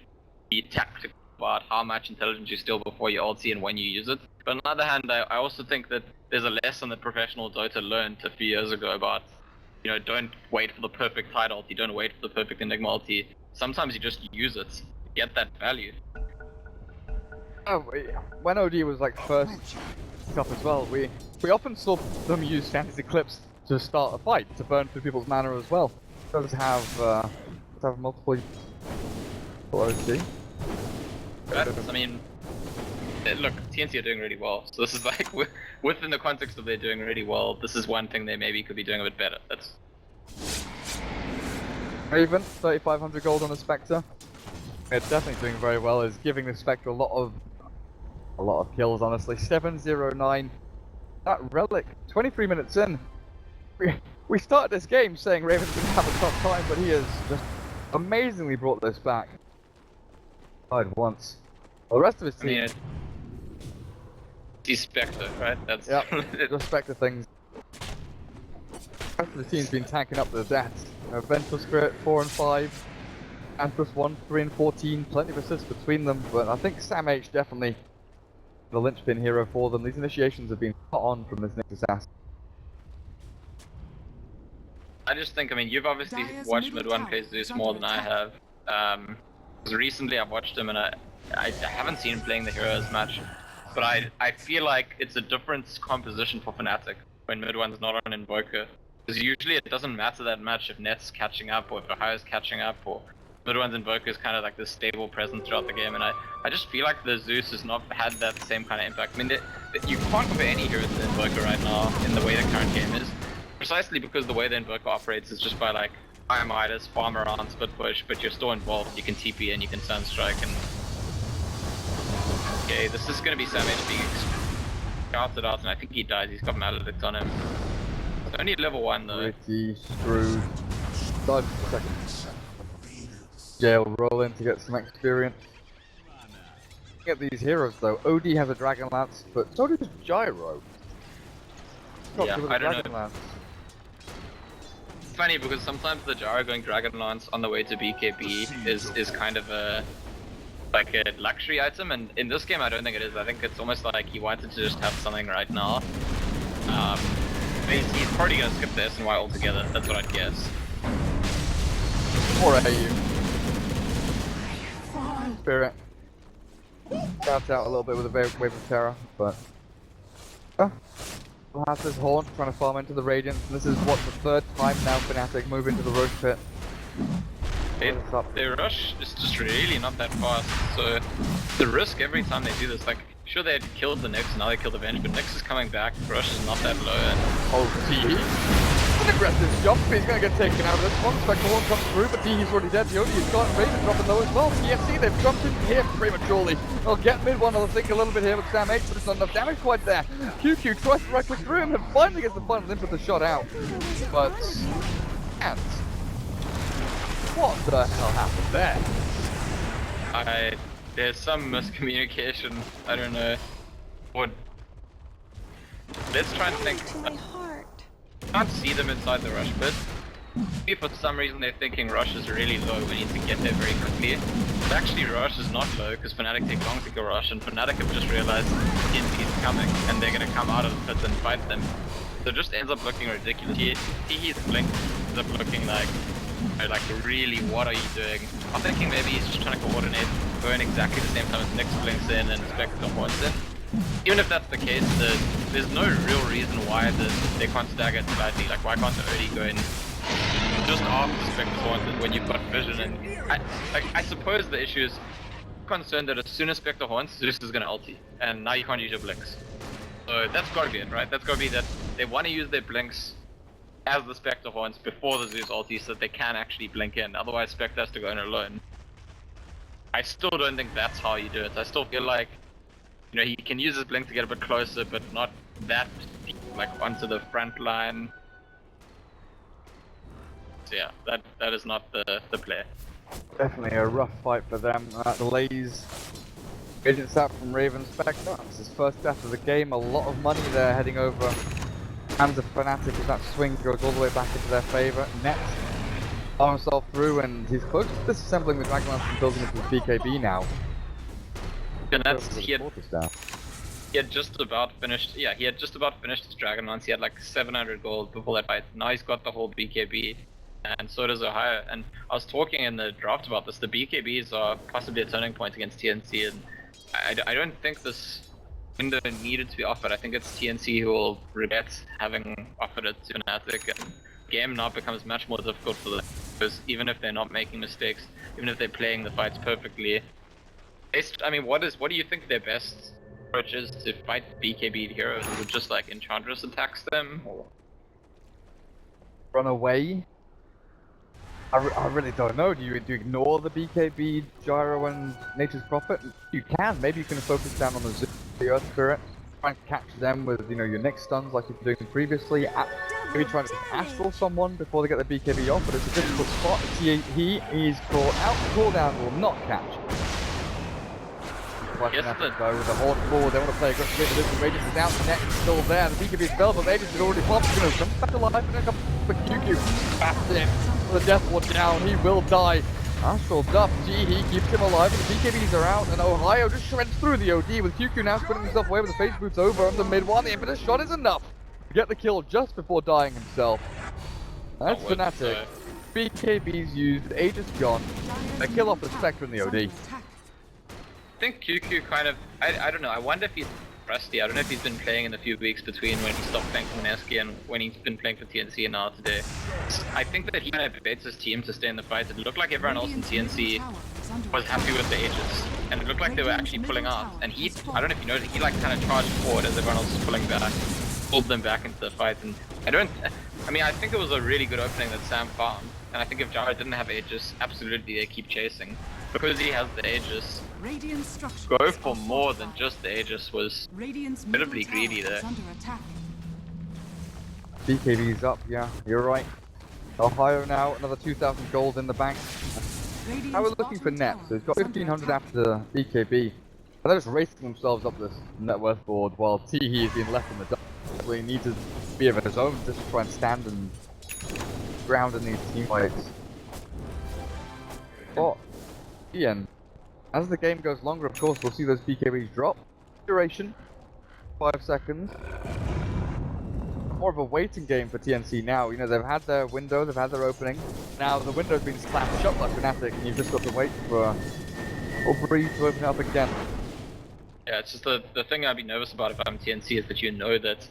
be tactical about how much intelligence you steal before you ulti and when you use it. But on the other hand, I also think that there's a lesson that professional Dota learned a few years ago about, you know, don't wait for the perfect tide ulti, don't wait for the perfect Enigma ulti. Sometimes you just use it to get that value. Oh, when OD was like first up as well, we often saw them use Fantasy Eclipse to start a fight, to burn through people's mana as well. Does have multiple OD. I mean, look, TNC are doing really well. So this is like, within the context of they're doing really well, this is one thing they maybe could be doing a bit better. That's Raven, 3,500 gold on the Spectre. It's definitely doing very well. Is giving the Spectre a lot of kills. Honestly, 709. That relic, 23 minutes in. We started this game saying Raven's gonna have a tough time, but he has just amazingly brought this back. Died once. Well, the rest of his team. I mean, he's Spectre, right? That's yeah. The Spectre things. The rest of the team's been tanking up the deaths. Venture Spirit 4 and 5. Anthros 1, 3 and 14. Plenty of assists between them, but I think Sam H definitely the linchpin hero for them. These initiations have been put on from this Nexus asset. I just think, I mean, you've obviously watched Mid-1 play Zeus more than I have. Because recently I've watched him and I haven't seen him playing the hero as much. But I feel like it's a different composition for Fnatic when Mid-1's not on Invoker. Because usually it doesn't matter that much if Net's catching up or if Ohio's catching up, or Mid-1's Invoker is kind of like this stable presence throughout the game. And I just feel like the Zeus has not had that same kind of impact. I mean, you can't compare any hero to the Invoker right now in the way the current game is. Precisely because the way the Invoker operates is just by like fire Midas, farm around, split push, but you're still involved. You can TP and you can Sunstrike and... Okay, this is gonna be Sam H being scouted out and I think he dies. He's got Maledict on him. It's only level 1 though. Pretty screwed. Dive for a second. Jail roll in to get some experience. Get these heroes though. OD has a Dragon Lance, but so does Gyro. Yeah, I don't know. Lance. It's funny because sometimes the Gyro going Dragon Lance on the way to BKB is kind of a like a luxury item, and in this game I don't think it is. I think it's almost like he wanted to just have something right now. He's probably gonna skip the SNY altogether. That's what I'd guess. Or AU. Spirit. Scouts out a little bit with a wave of terror, but has this Haunt trying to farm into the Radiance, and this is what, the 3rd time now Fnatic move into the Roche pit. Their rush is just really not that fast, so the risk every time they do this, like, sure they had killed the Nyx, now they killed the Venge, but Nyx is coming back, rush is not that low, and... Oh, Teehee! An aggressive jump, he's gonna get taken out of this one. Spectre won't come through, but Teehee's already dead. The OD is gone, Raven dropping low as well. TNC, they've jumped in here prematurely. They'll get mid-1, they'll think a little bit here with Sam H, but it's not enough damage quite there. QQ tries to right-click through him and finally gets the final input the shot out. But... and... what the hell happened there? There's some miscommunication, I don't know what... Let's try and think. To my heart. Can't see them inside the rush pit. Maybe for some reason they're thinking rush is really low, we need to get there very quickly. But actually rush is not low, because Fnatic take long to go rush, and Fnatic have just realized TNC is coming, and they're gonna come out of the pit and fight them. So it just ends up looking ridiculous. He's blink ends up looking like really, what are you doing? I'm thinking maybe he's just trying to coordinate, going exactly the same time as Nyx blinks in and Spectre horns in. Even if that's the case, there's no real reason why they can't stagger it slightly. Like, why can't the OD go in just after Spectre horns when you've got vision? And I suppose the issue is concerned that as soon as Spectre horns, Zeus is gonna ulti, and now you can't use your blinks. So that's gotta be it, right? That's gotta be that they want to use their blinks as the Spectre horns before the Zeus ulti so that they can actually blink in, otherwise Spectre has to go in alone. I still don't think that's how you do it. I still feel like, you know, he can use his blink to get a bit closer, but not that deep, like onto the front line. So yeah, that is not the play. Definitely a rough fight for them. Delays. Agents out from Raven Spectre. It's his first death of the game. A lot of money there heading over. Hands of Fnatic as that swing goes all the way back into their favour. Nets saw himself through, and he's close to disassembling the Dragon Lance and building into his BKB now. And that's he had just about finished. Yeah, he had just about finished his Dragon Lance. He had like 700 gold before that fight. Now he's got the whole BKB, and so does Ohio. And I was talking in the draft about this. The BKBs are possibly a turning point against TNC, and I don't think this window needed to be offered. I think it's TNC who will regret having offered it to Fnatic, and the game now becomes much more difficult for them, because even if they're not making mistakes, even if they're playing the fights perfectly, I mean, what do you think their best approach is to fight BKB heroes? Is it just like Enchantress attacks them, or run away? I really don't know. Do you ignore the BKB, Gyro, and Nature's Prophet? You can. Maybe you can focus down on the Earth Spirit, try and catch them with, you know, your Nyx stuns like you've been doing previously. Maybe trying to astral someone before they get the BKB off, but it's a difficult spot. He is caught out. Cooldown will not catch. Yes, go with the horn forward. They want to play aggressive. The Radiance is out. The net is still there. The BKB is fell, but the Radiance is already popped. He's going to come back alive and then come for QQ. That's it. The Death Ward down. He will die. Astral Duff. Gee, he keeps him alive. And the BKBs are out. And Ohio just shreds through the OD with QQ now putting himself away with the face boots over on the mid one. The Impetus shot is enough to get the kill just before dying himself. That's Fnatic. BKBs used. Aegis gone. They kill off the Spectre in the OD. I think QQ kind of, I don't know, I wonder if he's rusty. I don't know if he's been playing in the few weeks between when he stopped playing for Neski and when he's been playing for TNC and now today. I think that he kind of baits his team to stay in the fight. It looked like everyone else in TNC was happy with the Aegis, and it looked like they were actually pulling out. And he, I don't know if you noticed, he like kind of charged forward as everyone else was pulling back, pulled them back into the fight. And I mean, I think it was a really good opening that Sam farmed. And I think if Jara didn't have Aegis, absolutely they keep chasing. Because he has the Aegis, go for more than just the Aegis was incredibly greedy there. BKB's up, yeah, you're right. Ohio now, another 2,000 gold in the bank. Now we're looking for net, so he's got 1,500 after BKB. And they're just racing themselves up this net worth board while Teehee is being left in the dark. So he needs to be of his own just to try and stand and ground in these team fights. But Ian, as the game goes longer, of course, we'll see those BKBs drop. Duration, 5 seconds. More of a waiting game for TNC now. You know, they've had their window, they've had their opening. Now the window's been slammed shut by Fnatic, and you've just got to wait for bo3 to open up again. Yeah, it's just the thing I'd be nervous about if I'm TNC is that you know that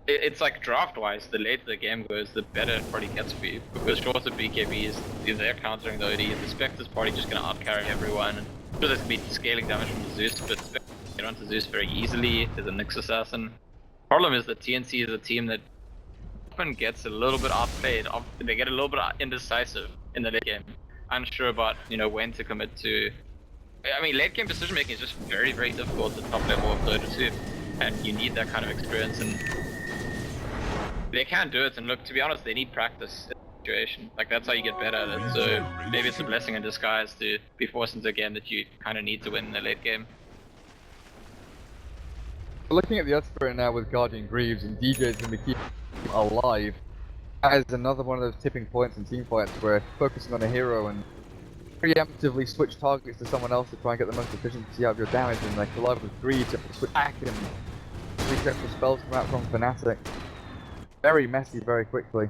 it's like draft-wise, the later the game goes, the better it probably gets for you. Because shorter BKBs, they're countering the OD, the Spectre's probably just going to outcarry everyone. And sure, there's going to be scaling damage from the Zeus, but Spectre can get onto Zeus very easily. There's a Nyx Assassin. Problem is that TNC is a team that often gets a little bit outplayed. They get a little bit indecisive in the late game. Unsure about, you know, when to commit to. I mean, late game decision making is just very, very difficult at the top level of Dota 2. And you need that kind of experience, and they can do it. And look, to be honest, they need practice in the situation. Like, that's how you get better at it. So maybe it's a blessing in disguise to be forced into a game that you kind of need to win in the late game. We're looking at the Earth Spirit now with Guardian Greaves, and DJ is going to keep him alive. That is another one of those tipping points in team fights where focusing on a hero and preemptively switch targets to someone else to try and get the most efficiency out of your damage, and like collide with Greaves, you have to switch back and 3 extra spells come out from Fnatic. Very messy, very quickly.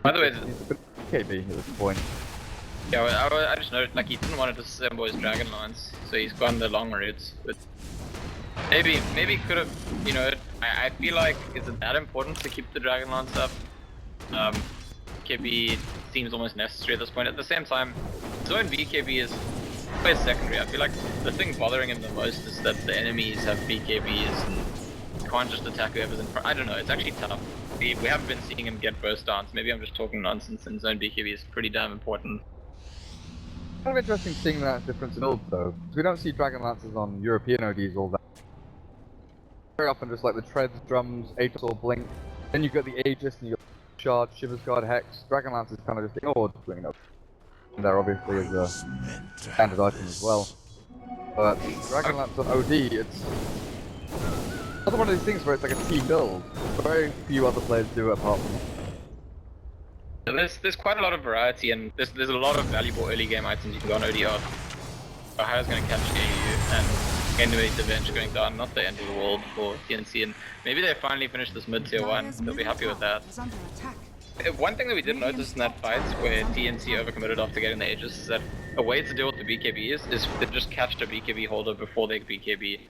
By the way, he's a bit KB at this point. Yeah, well, I just noticed like he didn't want to disassemble his dragon lines, so he's gone the long routes. But maybe could have, you know, I feel like is it that important to keep the dragon lines up? KB seems almost necessary at this point. At the same time, Zone BKB is quite secondary. I feel like the thing bothering him the most is that the enemies have BKBs and you can't just attack whoever's in front. I don't know, it's actually tough. We haven't been seeing him get burst downs. Maybe I'm just talking nonsense, and Zone BKB is pretty damn important. Kind of interesting seeing that difference in builds though, because we don't see Dragon Lancers on European ODs all that. Very often just like the Treads, Drums, Aegis or Blink, then you've got the Aegis and you've got Shard, Shivers Guard, Hex. Dragon Lancers kind of just ignored, you know. And there obviously is a standard item as well. But Dragon Lance on OD, it's another one of these things where it's like a T build. Very few other players do it apart from There's quite a lot of variety, and there's a lot of valuable early game items you can go on ODR. Ohayo's going to catch AU, and Enemy's Avenge going down, not the end of the world for TNC, and maybe they finally finish this mid tier 1, they'll be happy with that. One thing that we did notice in that fight, where TNC overcommitted after getting the Aegis, is that a way to deal with the BKBs is to just catch the BKB holder before they BKB.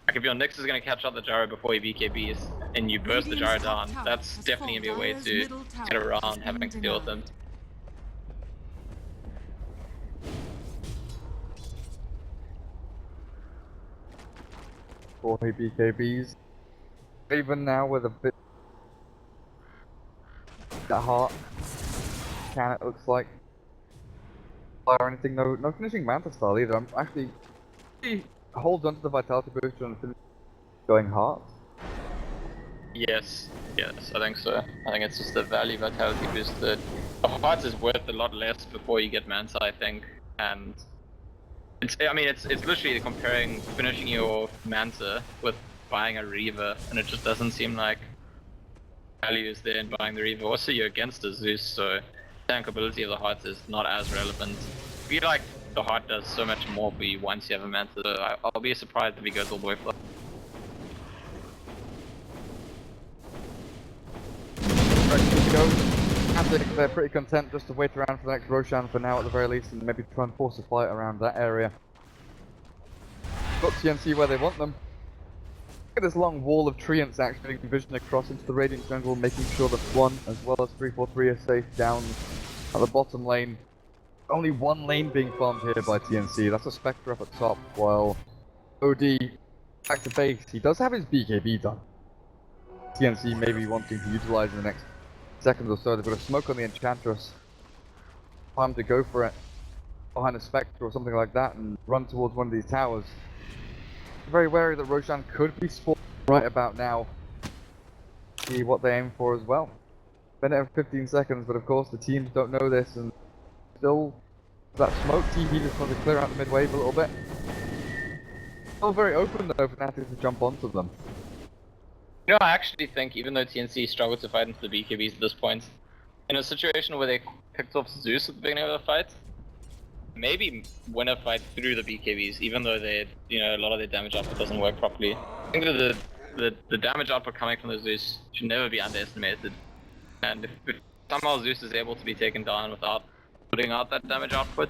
Like if your Nyx is going to catch out the gyro before he BKBs, and you burst the gyro down, that's definitely going to be a way to get around having to deal with them. for BKBs. Even now with a bit that heart can, it looks like. Or anything, no finishing Manta style either. I'm actually hold on to the vitality booster and finish going heart. Yes, I think so. I think it's just the value vitality boost that the heart is worth a lot less before you get Manta, I think, and it's literally comparing finishing your Manta with buying a Reaver, and it just doesn't seem like value is there in buying the Reaver. Also, you're against a Zeus, so tankability of the heart is not as relevant. I feel like the heart does so much more for you once you have a Manta, so I'll be surprised if he goes all the way for I think they're pretty content just to wait around for the next Roshan for now at the very least, and maybe try and force a fight around that area. Got TNC where they want them. Look at this long wall of treants actually vision across into the Radiant jungle, making sure that 1 as well as 343 are safe down at the bottom lane. Only one lane being farmed here by TNC, that's a Spectre up at top, while OD back to base. He does have his BKB done. TNC may be wanting to utilize in the next seconds or so. They've got a smoke on the Enchantress. Time to go for it behind a Spectre or something like that and run towards one of these towers. Very wary that Roshan could be spawned right about now. See what they aim for as well. Been at 15 seconds, but of course the teams don't know this, and still that smoke. TP just wants to clear out the mid wave a little bit. Still very open though for Fnatic to jump onto them. You know, I actually think even though TNC struggled to fight into the BKBs at this point, in a situation where they picked off Zeus at the beginning of the fight, maybe win a fight through the BKBs, even though they, a lot of their damage output doesn't work properly. I think that the damage output coming from the Zeus should never be underestimated. And if somehow Zeus is able to be taken down without putting out that damage output,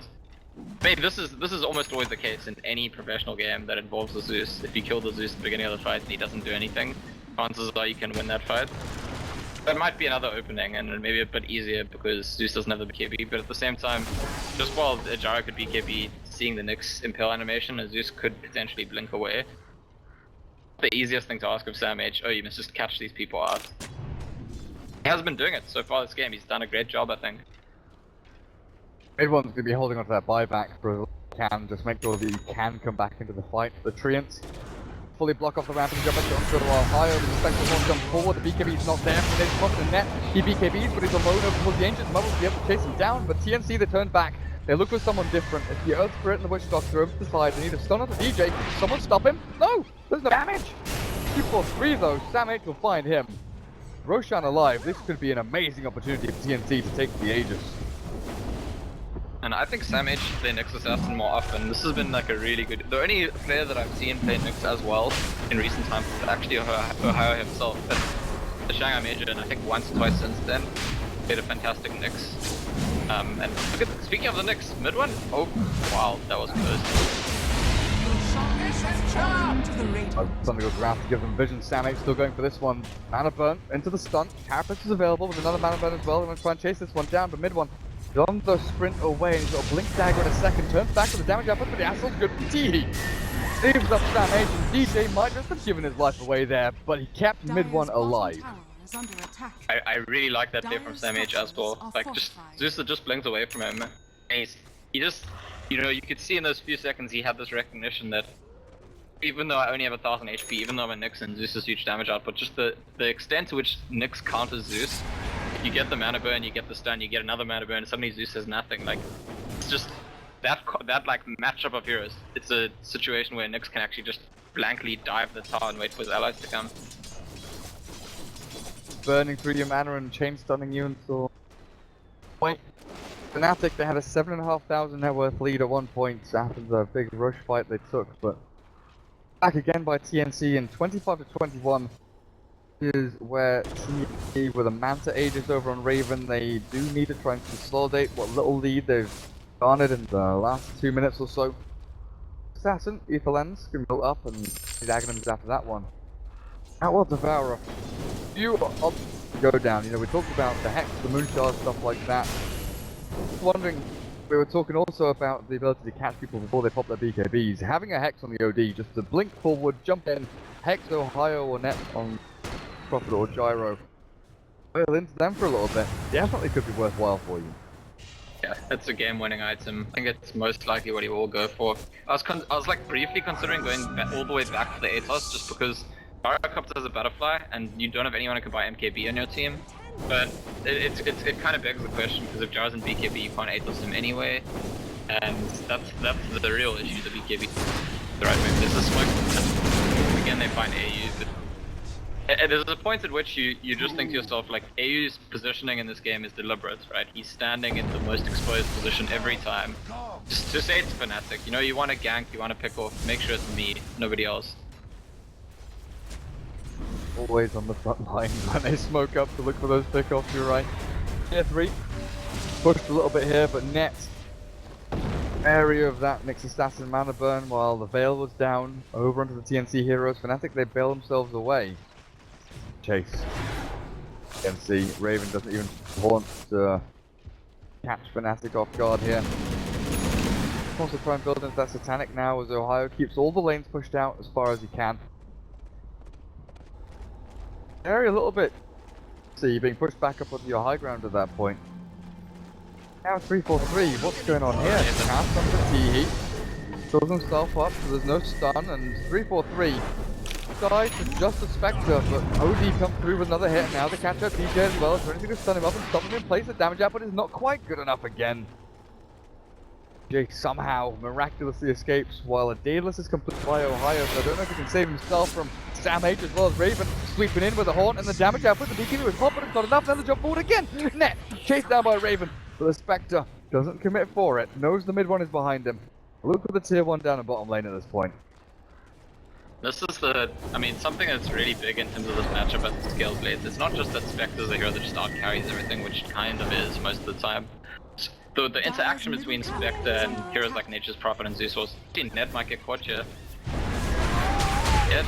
maybe this is almost always the case in any professional game that involves the Zeus. If you kill the Zeus at the beginning of the fight and he doesn't do anything, chances are you can win that fight. That might be another opening, and maybe a bit easier because Zeus doesn't have the BKB, but at the same time, just while Ajara could BKB, seeing the Nyx Impale animation, and Zeus could potentially blink away. The easiest thing to ask of Sam H, you must just catch these people out. He has been doing it so far this game, he's done a great job, I think. Everyone's going to be holding onto that buyback for can, just make sure that you can come back into the fight. The Treants fully block off the ramp and jump into Ohio. The Spectre won't jump forward, the BKB is not there. Fnatic crossed the net, he BKBs, but he's alone over towards the Ancient. Mother will be able to chase him down, but TNC they turn back. They look for someone different. If the Earth Spirit and the Witch Doctor are over to the side, they need to stun on the DJ. Can someone stop him? No! There's no damage! 2-4-3 though, Sam H will find him. Roshan alive, this could be an amazing opportunity for TNC to take the Aegis. And I think Sam H should play Nyx Assassin more often. This has been like a really good... The only player that I've seen play Nyx as well in recent times is actually Ohio himself. At the Shanghai Major, and I think once or twice since then, played a fantastic Nyx. And look at, speaking of the Nyx, mid one? Oh, wow, that was close. Something goes around to give them vision. Sam H still going for this one. Mana burn into the stun. Carapace is available with another mana burn as well. They're going to try and chase this one down, but mid one. On the sprint away, and he's got a blink dagger in a second. Turns back to the damage output, but the asshole's good for T. Saves up Sam H, and DJ might just have given his life away there, but he kept mid one alive. I really like that play from Sam H as well. Like, just Zeus just blinks away from him. And he just, you know, you could see in those few seconds he had this recognition that even though I only have 1000 HP, even though I'm a Nyx and Zeus is huge damage output, just the extent to which Nyx counters Zeus, you get the mana burn, you get the stun, you get another mana burn, and suddenly Zeus has nothing. Like, it's just that like matchup of heroes. It's a situation where Nyx can actually just blankly dive the tower and wait for his allies to come. Burning through your mana and chain stunning you until... Wait. Fnatic, they had a 7,500 net worth lead at one point after the big rush fight they took, but back again by TNC in 25-21 is where TNC with a Manta Aegis over on Raven. They do need to try and consolidate what little lead they've garnered in the last 2 minutes or so. Assassin, Ether Lens, can build up and his Aghanims after that one. Outlaw Devourer. Few options go down. You know, we talked about the Hex, the Moonshard, stuff like that. Just wondering, we were talking also about the ability to catch people before they pop their BKBs. Having a Hex on the OD, just to blink forward, jump in, Hex Ohio or Net on Prophet or Gyro. Well, into them for a little bit. Definitely could be worthwhile for you. Yeah, it's a game-winning item. I think it's most likely what he will go for. I was like briefly considering going all the way back to the Atos just because Gyrocopter is a butterfly and you don't have anyone who can buy MKB on your team. But it kind of begs the question because if Jar's in BKB you can't Atos him anyway. And that's the real issue, the BKB. The right move. There's a smoke. Again they find AU, but there's a point at which you just think to yourself, like, AU's positioning in this game is deliberate, right? He's standing in the most exposed position every time. Just say it's Fnatic, you know, you want to gank, you want to pick off, make sure it's me, nobody else. Always on the front line when they smoke up to look for those pickoffs, you're right. Tier 3, pushed a little bit here, but net area of that Nyx Assassin mana burn while the Veil was down over onto the TNC heroes. Fnatic, they bail themselves away. Chase. TNC, Raven doesn't even want to catch Fnatic off guard here. Also try and build into that Satanic now as Ohio keeps all the lanes pushed out as far as he can. Area a little bit, see, being pushed back up onto your high ground at that point. Now 3-4-3, what's going on here? Cast on the T-Heat, shows himself up, so there's no stun, and 3-4-3 dies to just a Spectre, but OD comes through with another hit, now the catch out DJ as well, is there anything to stun him up and stop him in place? The damage output is not quite good enough again. Jake somehow miraculously escapes while a Daedalus is completed by Ohio, so I don't know if he can save himself from Sam H as well as Raven sweeping in with a Haunt and the damage output. The BKB was hot, but it's not enough. Then the jump forward again. Net chased down by Raven, but the Spectre doesn't commit for it. Knows the mid one is behind him. Look at the tier 1 down and bottom lane at this point. This is I mean, something that's really big in terms of this matchup at the scale blades. It's not just that Spectre's a hero that just out carries everything, which kind of is most of the time. The interaction between Spectre and heroes like Nature's Prophet and Zeus was Net might get caught here. Yeah.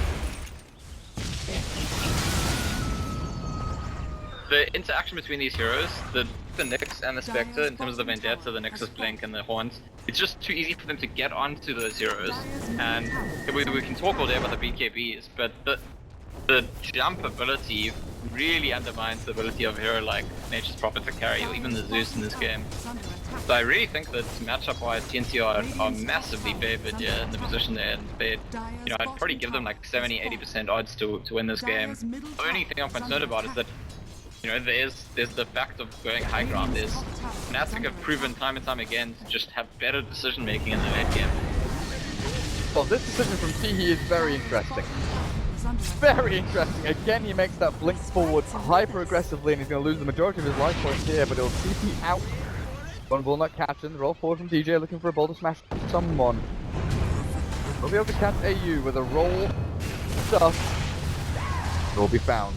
The interaction between these heroes, the Nyx and the Spectre, in terms of the Vendetta, the Nexus Blink and the Horns, it's just too easy for them to get onto those heroes. And we can talk all day about the BKBs, but the jump ability really undermines the ability of a hero like Nature's Prophet to carry, or even the Zeus in this game. So I really think that matchup-wise, TNC are massively favored in the position they're in. You know, I'd probably give them like 70-80% odds to win this game. The only thing I'm concerned about is that you know, there's the fact of going high ground. There's Fnatic have proven time and time again to just have better decision making in the late game. Well, this decision from Teehee is very interesting. Very interesting. Again, he makes that blink forward hyper aggressively, and he's going to lose the majority of his life points here, but he'll TP out. One will not catch him. The roll forward from DJ looking for a boulder smash someone. We'll be able to catch AU with a roll stuff. Will be found.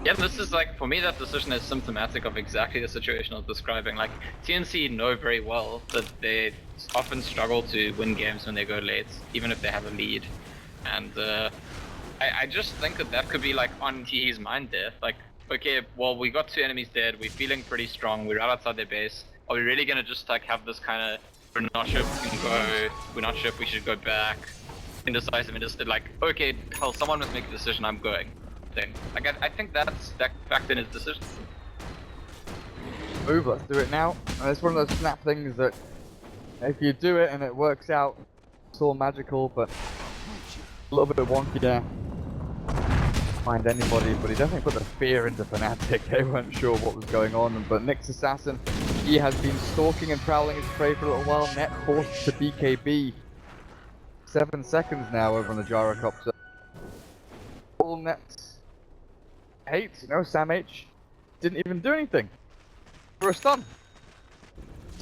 Yeah, this is like, for me, that decision is symptomatic of exactly the situation I was describing. Like, TNC know very well that they often struggle to win games when they go late, even if they have a lead. And I just think that could be like on Teehee's mind there. Like, okay, well, we got 2 enemies dead, we're feeling pretty strong, we're right outside their base. Are we really gonna just like have this kind of, we're not sure if we can go, we're not sure if we should go back, indecisive, and just like, okay, hell, someone must make a decision, I'm going. Thing. Like, I think that factored in his decision. Move, let's do it now. And it's one of those snap things that if you do it and it works out, it's all magical, but a little bit wonky there. Find anybody, but he definitely put the fear into Fnatic. They weren't sure what was going on, but Nyx Assassin, he has been stalking and prowling his prey for a little while. Net forced to BKB. 7 seconds now over on the gyrocopter. All Nets hate, you know, Sam H didn't even do anything for a stun.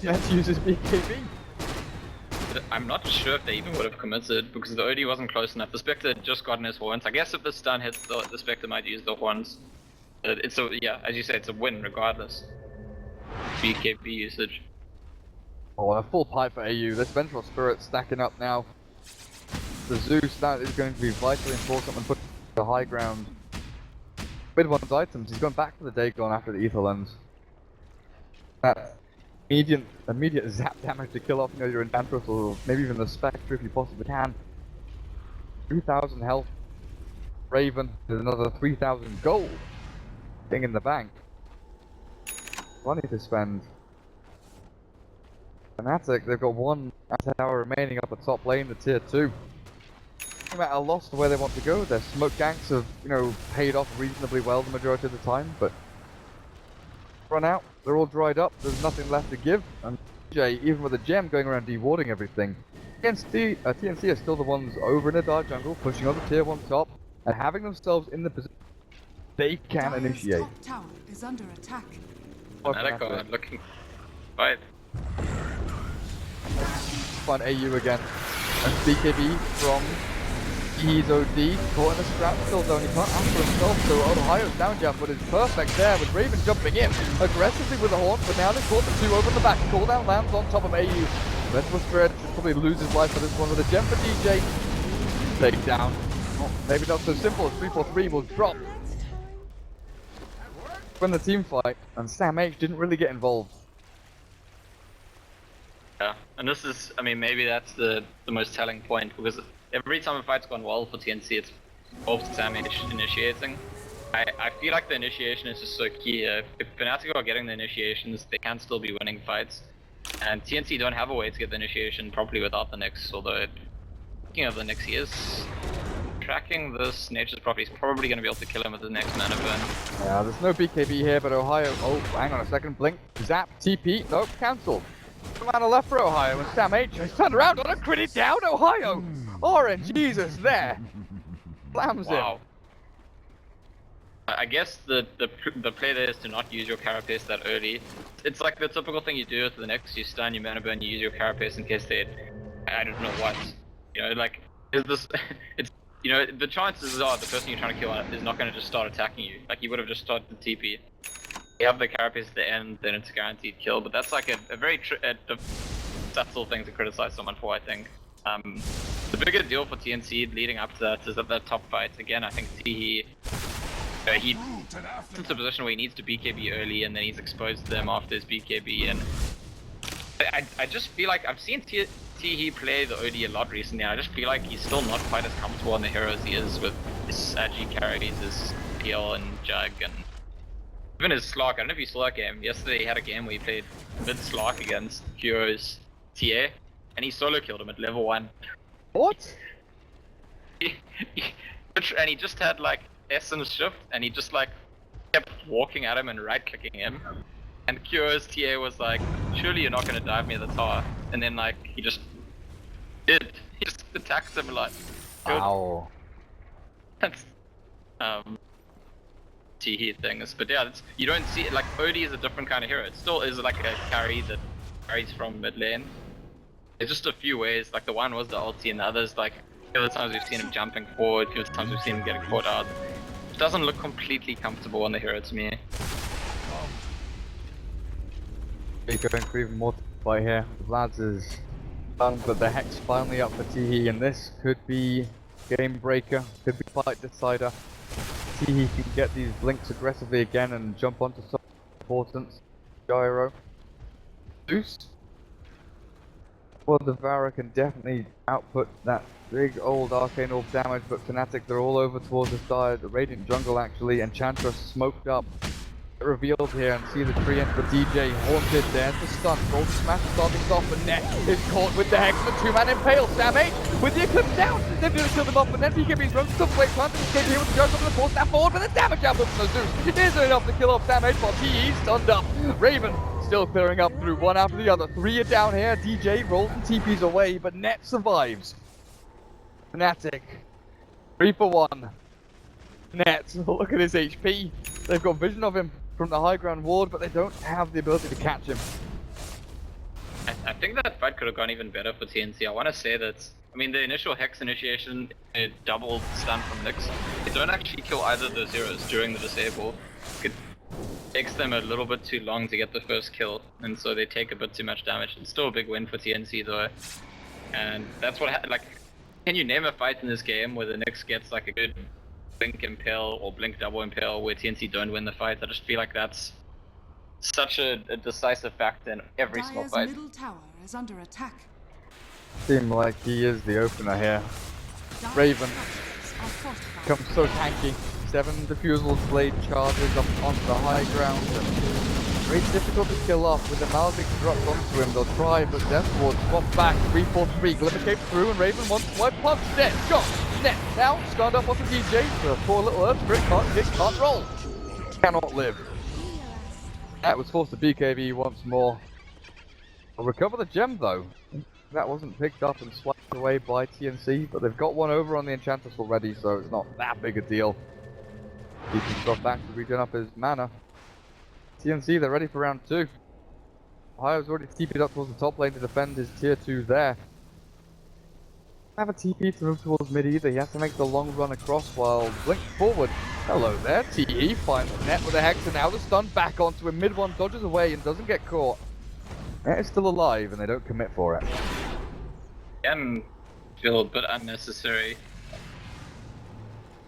Net uses BKB. I'm not sure if they even would have committed because the OD wasn't close enough. The Spectre had just gotten his horns. I guess if the stun hits, the Spectre might use the horns. It's a, yeah, as you say, it's a win regardless. BKB usage. Oh, a full pipe for AU. This Vengeful Spirit stacking up now. The Zeus, that is going to be vitally important when put the high ground. Mid one's items, he's gone back for the Dagon after the Ether Lens. That immediate zap damage to kill off, you know, your Enchantress or maybe even the Spectre if you possibly can. 3,000 health. Raven, there's another 3,000 gold thing in the bank. Money to spend. Fnatic, they've got 1 tower remaining up at top lane, the tier 2. At a loss to where they want to go. Their smoke ganks have, you know, paid off reasonably well the majority of the time, but run out, they're all dried up, there's nothing left to give, and TJ, even with a gem going around dewarding everything, TNC are still the ones over in the dark jungle, pushing on the tier 1 top, and having themselves in the position they can initiate. Top tower is under attack. Fnatic are looking fight. Find AU again, and BKB from He's OD, caught in a scrap still though, and he can't answer himself, so Ohio's down jump, but it's perfect there with Raven jumping in aggressively with the horn, but now they've caught the 2 over the back. Cooldown lands on top of AU. Vengeful Spirit should probably lose his life for this one with a gem for DJ. Take down. Oh, maybe not so simple, 3-4-3 will drop. When the team fight, and Sam H didn't really get involved. Yeah, and this is, I mean, maybe that's the most telling point, because every time a fight's gone well for TNC, it's both Sam initiating. I feel like the initiation is just so key. If Fnatic are getting the initiations, they can still be winning fights. And TNC don't have a way to get the initiation properly without the Nyx, although, speaking of the Nyx, he is tracking this Nature's Prophet. He's probably going to be able to kill him with the next mana burn. Yeah, there's no BKB here, but Ohio, oh, hang on a second, blink, zap, TP, nope, cancelled. No mana left for Ohio, and Sam H has turned around on a crit down, Ohio! Orange Jesus there! Slams him. I guess the play there is to not use your carapace that early. It's like the typical thing you do with the next, you stun, you mana burn, you use your carapace in case they, I don't know what. You know, like, is this, it's, you know, the chances are the person you're trying to kill is not going to just start attacking you. Like, you would have just started the TP. You have the carapace at the end, then it's a guaranteed kill, but that's like a very subtle thing to criticize someone for, I think. The bigger deal for TNC leading up to that is that the top fight. Again, I think Teehee, he's in a position where he needs to BKB early, and then he's exposed to them after his BKB, and I just feel like I've seen Teehee play the OD a lot recently, and I just feel like he's still not quite as comfortable on the heroes he is with his AG carries, his PL and Jug, and even his Slark. I don't know if you saw that game. Yesterday he had a game where he played mid-Slark against Kuro's TA, and he solo killed him at level 1. What? And he just had like Essence Shift, and he just like kept walking at him and right-clicking him. And Kyo's TA was like, surely you're not going to dive me at the tower. And then like, he just did. He just attacked him like, Wow. that's T things. But yeah, you don't see it, like Odie is a different kind of hero. It still is like a carry that carries from mid lane. There's just a few ways, like the one was the ulti and the others like, the other times we've seen him jumping forward, the other times we've seen him getting caught out. It doesn't look completely comfortable on the hero to me. Going for even more fight here. Lads is done, but the Hex finally up for Teehee, and this could be game breaker, could be fight decider. Teehee can get these blinks aggressively again and jump onto some importance. Gyro. Zeus. Well, the Vara can definitely output that big old arcane orb damage, but Fnatic, they're all over towards the side. The Radiant Jungle actually, Enchantress smoked up. Revealed here, and see the tree enter the DJ haunted. There's the stun. Gold smash starting off, but Net is caught with the Hex. The two-man impale. Samh with the Eclipse down. They've nearly killed him off, but then BKB's run to play plant and escape here with the judge on the full snap forward, but the damage output from the Zeus. It is enough to kill off Samh, while TE stunned up. Raven still clearing up through one after the other. 3 are down here. DJ rolls and TP's away, but Net survives. Fnatic 3 for 1. Net, look at his HP. They've got vision of him from the high ground ward, but they don't have the ability to catch him. I think that fight could have gone even better for TNC. I want to say that, I mean, the initial Hex initiation, a double stun from Nyx, they don't actually kill either of those heroes during the disable. It takes them a little bit too long to get the first kill, and so they take a bit too much damage. It's still a big win for TNC though, and that's what like, can you name a fight in this game where the Nyx gets like a good blink impale or blink double impale where TNC don't win the fight? I just feel like that's such a decisive factor in every small Dire's fight. middle tower is under attack. Seem like he is the opener here. Dire's Raven structures are fortified. comes so tanky. 7 diffusal blade charges up onto the high ground, and very difficult to kill off. With the Maledict dropped onto him, they'll try, but Death Ward swap back. 3-4-3, Glimmer came through, and Raven wants to wipe punch. Net shot. Net now stand up onto DJ. The poor little Earth Spirit can't kick, can't roll. Cannot live. That was forced to BKB once more. They'll recover the gem though. That wasn't picked up and swiped away by TNC, but they've got one over on the Enchantress already, so it's not that big a deal. He can drop back to regen up his mana. TNC, they're ready for round 2. Ohio's already TP'd up towards the top lane to defend his tier 2 there. Have a TP to move towards mid either. He has to make the long run across while blink forward. Hello there, TE finds Net with a Hex, and now the stun back onto him. Mid one dodges away and doesn't get caught. Net is still alive and they don't commit for it. Again, feel a bit unnecessary.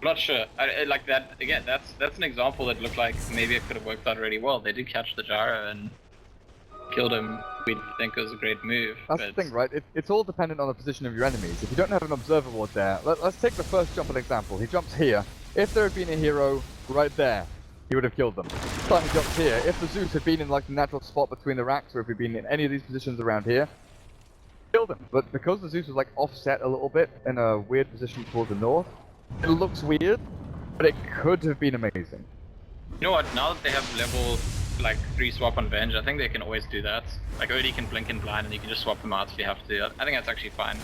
I'm not sure. I like that again. That's an example that looked like maybe it could have worked out really well. They did catch the gyro and killed him. We think it was a great move. That's the thing, right? It's all dependent on the position of your enemies. If you don't have an observer ward there, let's take the first jump an example. He jumps here. If there had been a hero right there, he would have killed them. But he jumps here. If the Zeus had been in like the natural spot between the racks, or if he'd been in any of these positions around here, killed him. But because the Zeus was like offset a little bit in a weird position towards the north, it looks weird, but it could have been amazing. You know what? Now that they have level like 3 swap on Venge, I think they can always do that. Like Odie can blink in blind and you can just swap them out if you have to. I think that's actually fine.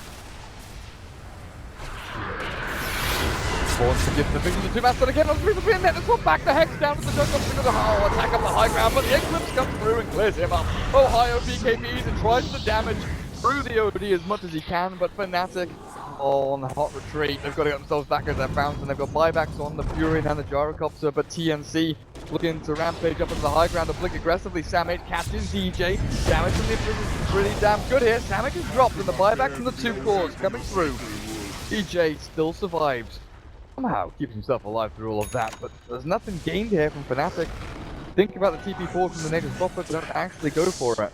Forced to give the vision to 2 Master again on 3-3, and then swap back the Hex down to the jungle. Attack up the high ground, but the Eclipse comes through and clears him up. Ohio BKBs and tries to damage through the OD as much as he can, but Fnatic on hot retreat. They've got to get themselves back as they're bounced, and they've got buybacks on the Furion and the Gyrocopter, but TNC looking to rampage up into the high ground to blink aggressively. Samh catches DJ. Damage from the Eclipse is really damn good here. Samh is dropped, and the buyback from the 2 cores coming through. DJ still survives. Somehow keeps himself alive through all of that, but there's nothing gained here from Fnatic. Think about the TP forward from the native buffer, but don't actually go for it.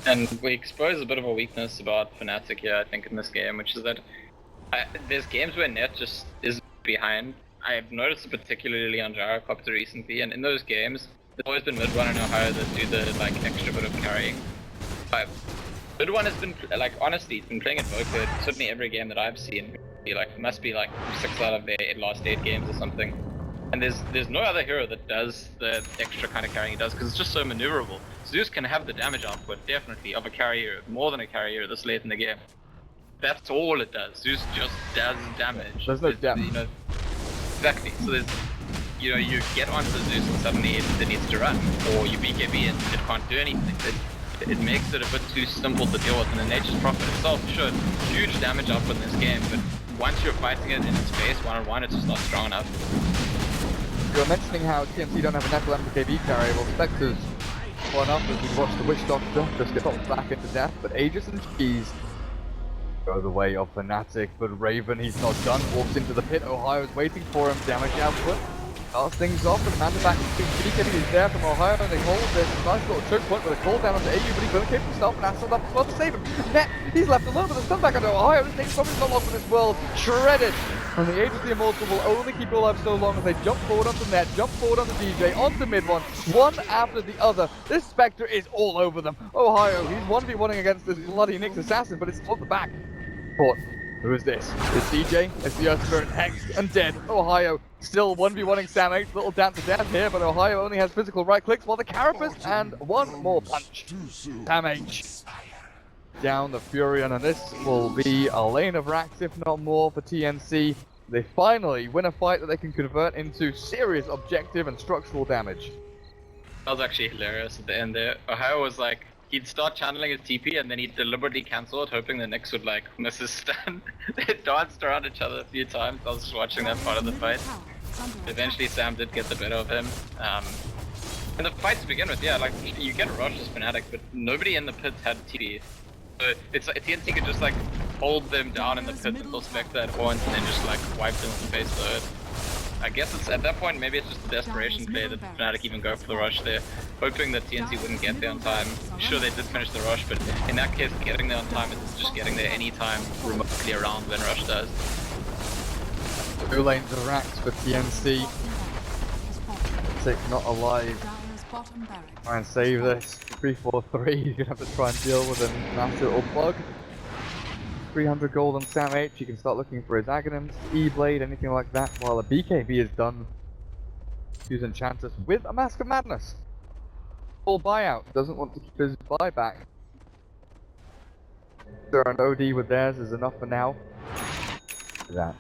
And we expose a bit of a weakness about Fnatic here, I think, in this game, which is that there's games where Net just is behind. I've noticed it particularly on Gyrocopter recently, and in those games, there's always been mid one in Ohio that do the like extra bit of carrying. But mid one has been like, honestly, he's been playing it both good. Certainly every game that I've seen, like must be like 6 out of their last 8 games or something. And there's no other hero that does the extra kind of carrying he does, because it's just so maneuverable. Zeus can have the damage output, definitely, of a carry hero, more than a carry hero this late in the game. That's all it does. Zeus just does damage. There's no depth. You know, exactly. So there's, you know, you get onto Zeus and suddenly it needs to run, or you BKB and it can't do anything. It makes it a bit too simple to deal with, and the Nature's Prophet itself showed huge damage output in this game, but once you're fighting it in space, one-on-one, it's just not strong enough. You were mentioning how TNC don't have a natural MKB carry. Well, Spectre's one up as we watch the Witch Doctor just get knocked back into death, but Aegis and Cheese go the way of Fnatic, but Raven, he's not done, walks into the pit. Ohio's waiting for him, damage output. Starts things off, and Amanda back to BKB is there from Ohio, and they hold this nice little choke point with a call down onto AU, but he's going to keep himself, and Aston up as well to save him. Net, he's left alone with a stun back onto Ohio. This thing's probably not long for this world, shredded. And the Age of the Immortal will only keep you alive so long as they jump forward onto Net, jump forward onto DJ, onto mid one after the other. This Spectre is all over them. Ohio, he's 1v1ing against this bloody Nyx assassin, but it's on the back. But who is this? It's DJ, it's the Earth Spirit, Hexed and dead. Ohio still 1v1ing Sam H, little dance of death here, but Ohio only has physical right clicks, while the Carapace and one more punch. Sam H down the Furion, and this will be a lane of racks, if not more, for TNC. They finally win a fight that they can convert into serious objective and structural damage. That was actually hilarious at the end there. Ohio was like, he'd start channeling his TP and then he'd deliberately cancel it, hoping the Nyx would like miss his stun. They danced around each other a few times. I was just watching that part of the fight. Eventually Sam did get the better of him. And the fight to begin with, yeah, like you get rushed as Fnatic, but nobody in the pits had TP. So it's like TNC could just like hold them down in the pit until Spectre at once and then just like wipe them in the face third. I guess it's at that point, maybe it's just a desperation play that Fnatic even go for the rush there, hoping that TNC wouldn't get there on time. Sure, they did finish the rush, but in that case, getting there on time is just getting there any time remotely around when rush does. 2 lanes of racks for TNC. Sick, not alive. Try and save this. 3-4-3, you're gonna have to try and deal with a nasty little bug. 300 gold on Sam H, you can start looking for his Aghanims, E-Blade, anything like that, while a BKB is done. Use Enchantress with a Mask of Madness. Full buyout, doesn't want to keep his buyback. Sure, an OD with theirs is enough for now. Look at that.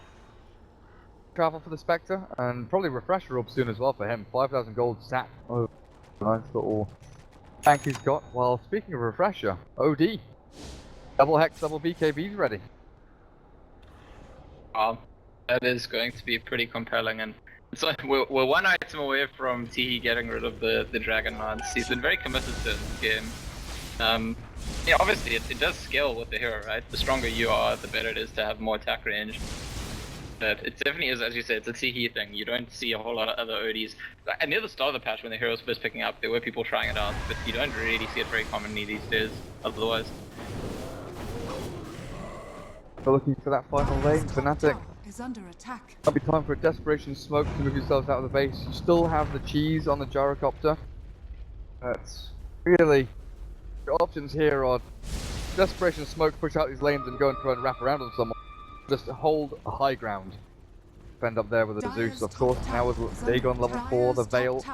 Travel for the Spectre, and probably Refresher up soon as well for him. 5,000 gold sat. Oh, nice little tank he's got. While speaking of Refresher, OD. Double Hex, double BKB's ready. That is going to be pretty compelling, and it's like we're one item away from Teehee getting rid of the Dragon Lance. He's been very committed to this game. Yeah, obviously it does scale with the hero, right? The stronger you are, the better it is to have more attack range. But it definitely is, as you said, it's a Teehee thing. You don't see a whole lot of other ODs. And near the start of the patch, when the hero was first picking up, there were people trying it out, but you don't really see it very commonly these days, otherwise. We're looking for that final lane, Fnatic. Is under attack. Might be time for a desperation smoke to move yourselves out of the base. You still have the cheese on the gyrocopter. That's really, your options here are desperation smoke, push out these lanes and go and try and wrap around on someone. Just hold a high ground. End up there with the Zeus, of course. Now with Dagon level 4, the Veil.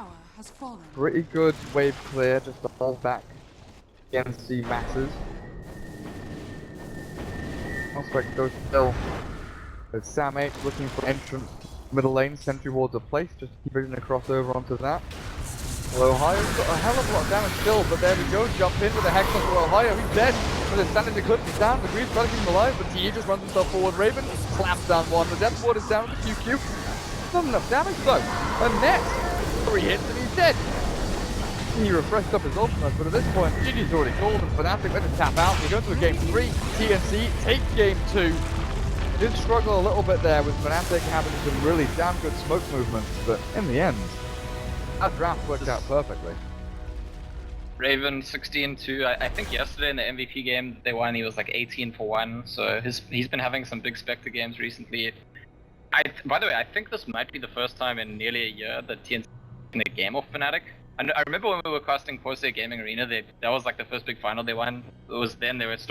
Pretty good wave clear, just to hold back TNC masses. Prospect goes still. There's Sam H looking for entrance middle lane, sentry wards are placed, just to keep vision a crossover onto that. Well, Ohio's got a hell of a lot of damage still, but there we go, jump in with a Hex onto Ohio, he's dead. With his standing eclipse, he's down, the Greaves trying to keep him alive, but he just runs himself forward. Raven slaps down one, the Death Ward is down with the QQ. Not enough damage though. A net! 3 hits and he's dead. He refreshed up his ultimate, but at this point, GG's already called and Fnatic let him tap out. They go into a game 3, TNC take game 2. Did struggle a little bit there with Fnatic having some really damn good smoke movements, but in the end, that draft worked out perfectly. Raven 16-2, I think yesterday in the MVP game they won, he was like 18-1, so he's been having some big Spectre games recently. By the way, I think this might be the first time in nearly a year that TNC in a game off Fnatic. I remember when we were casting Commerzbank-Arena, that was like the first big final they won. It was then they were still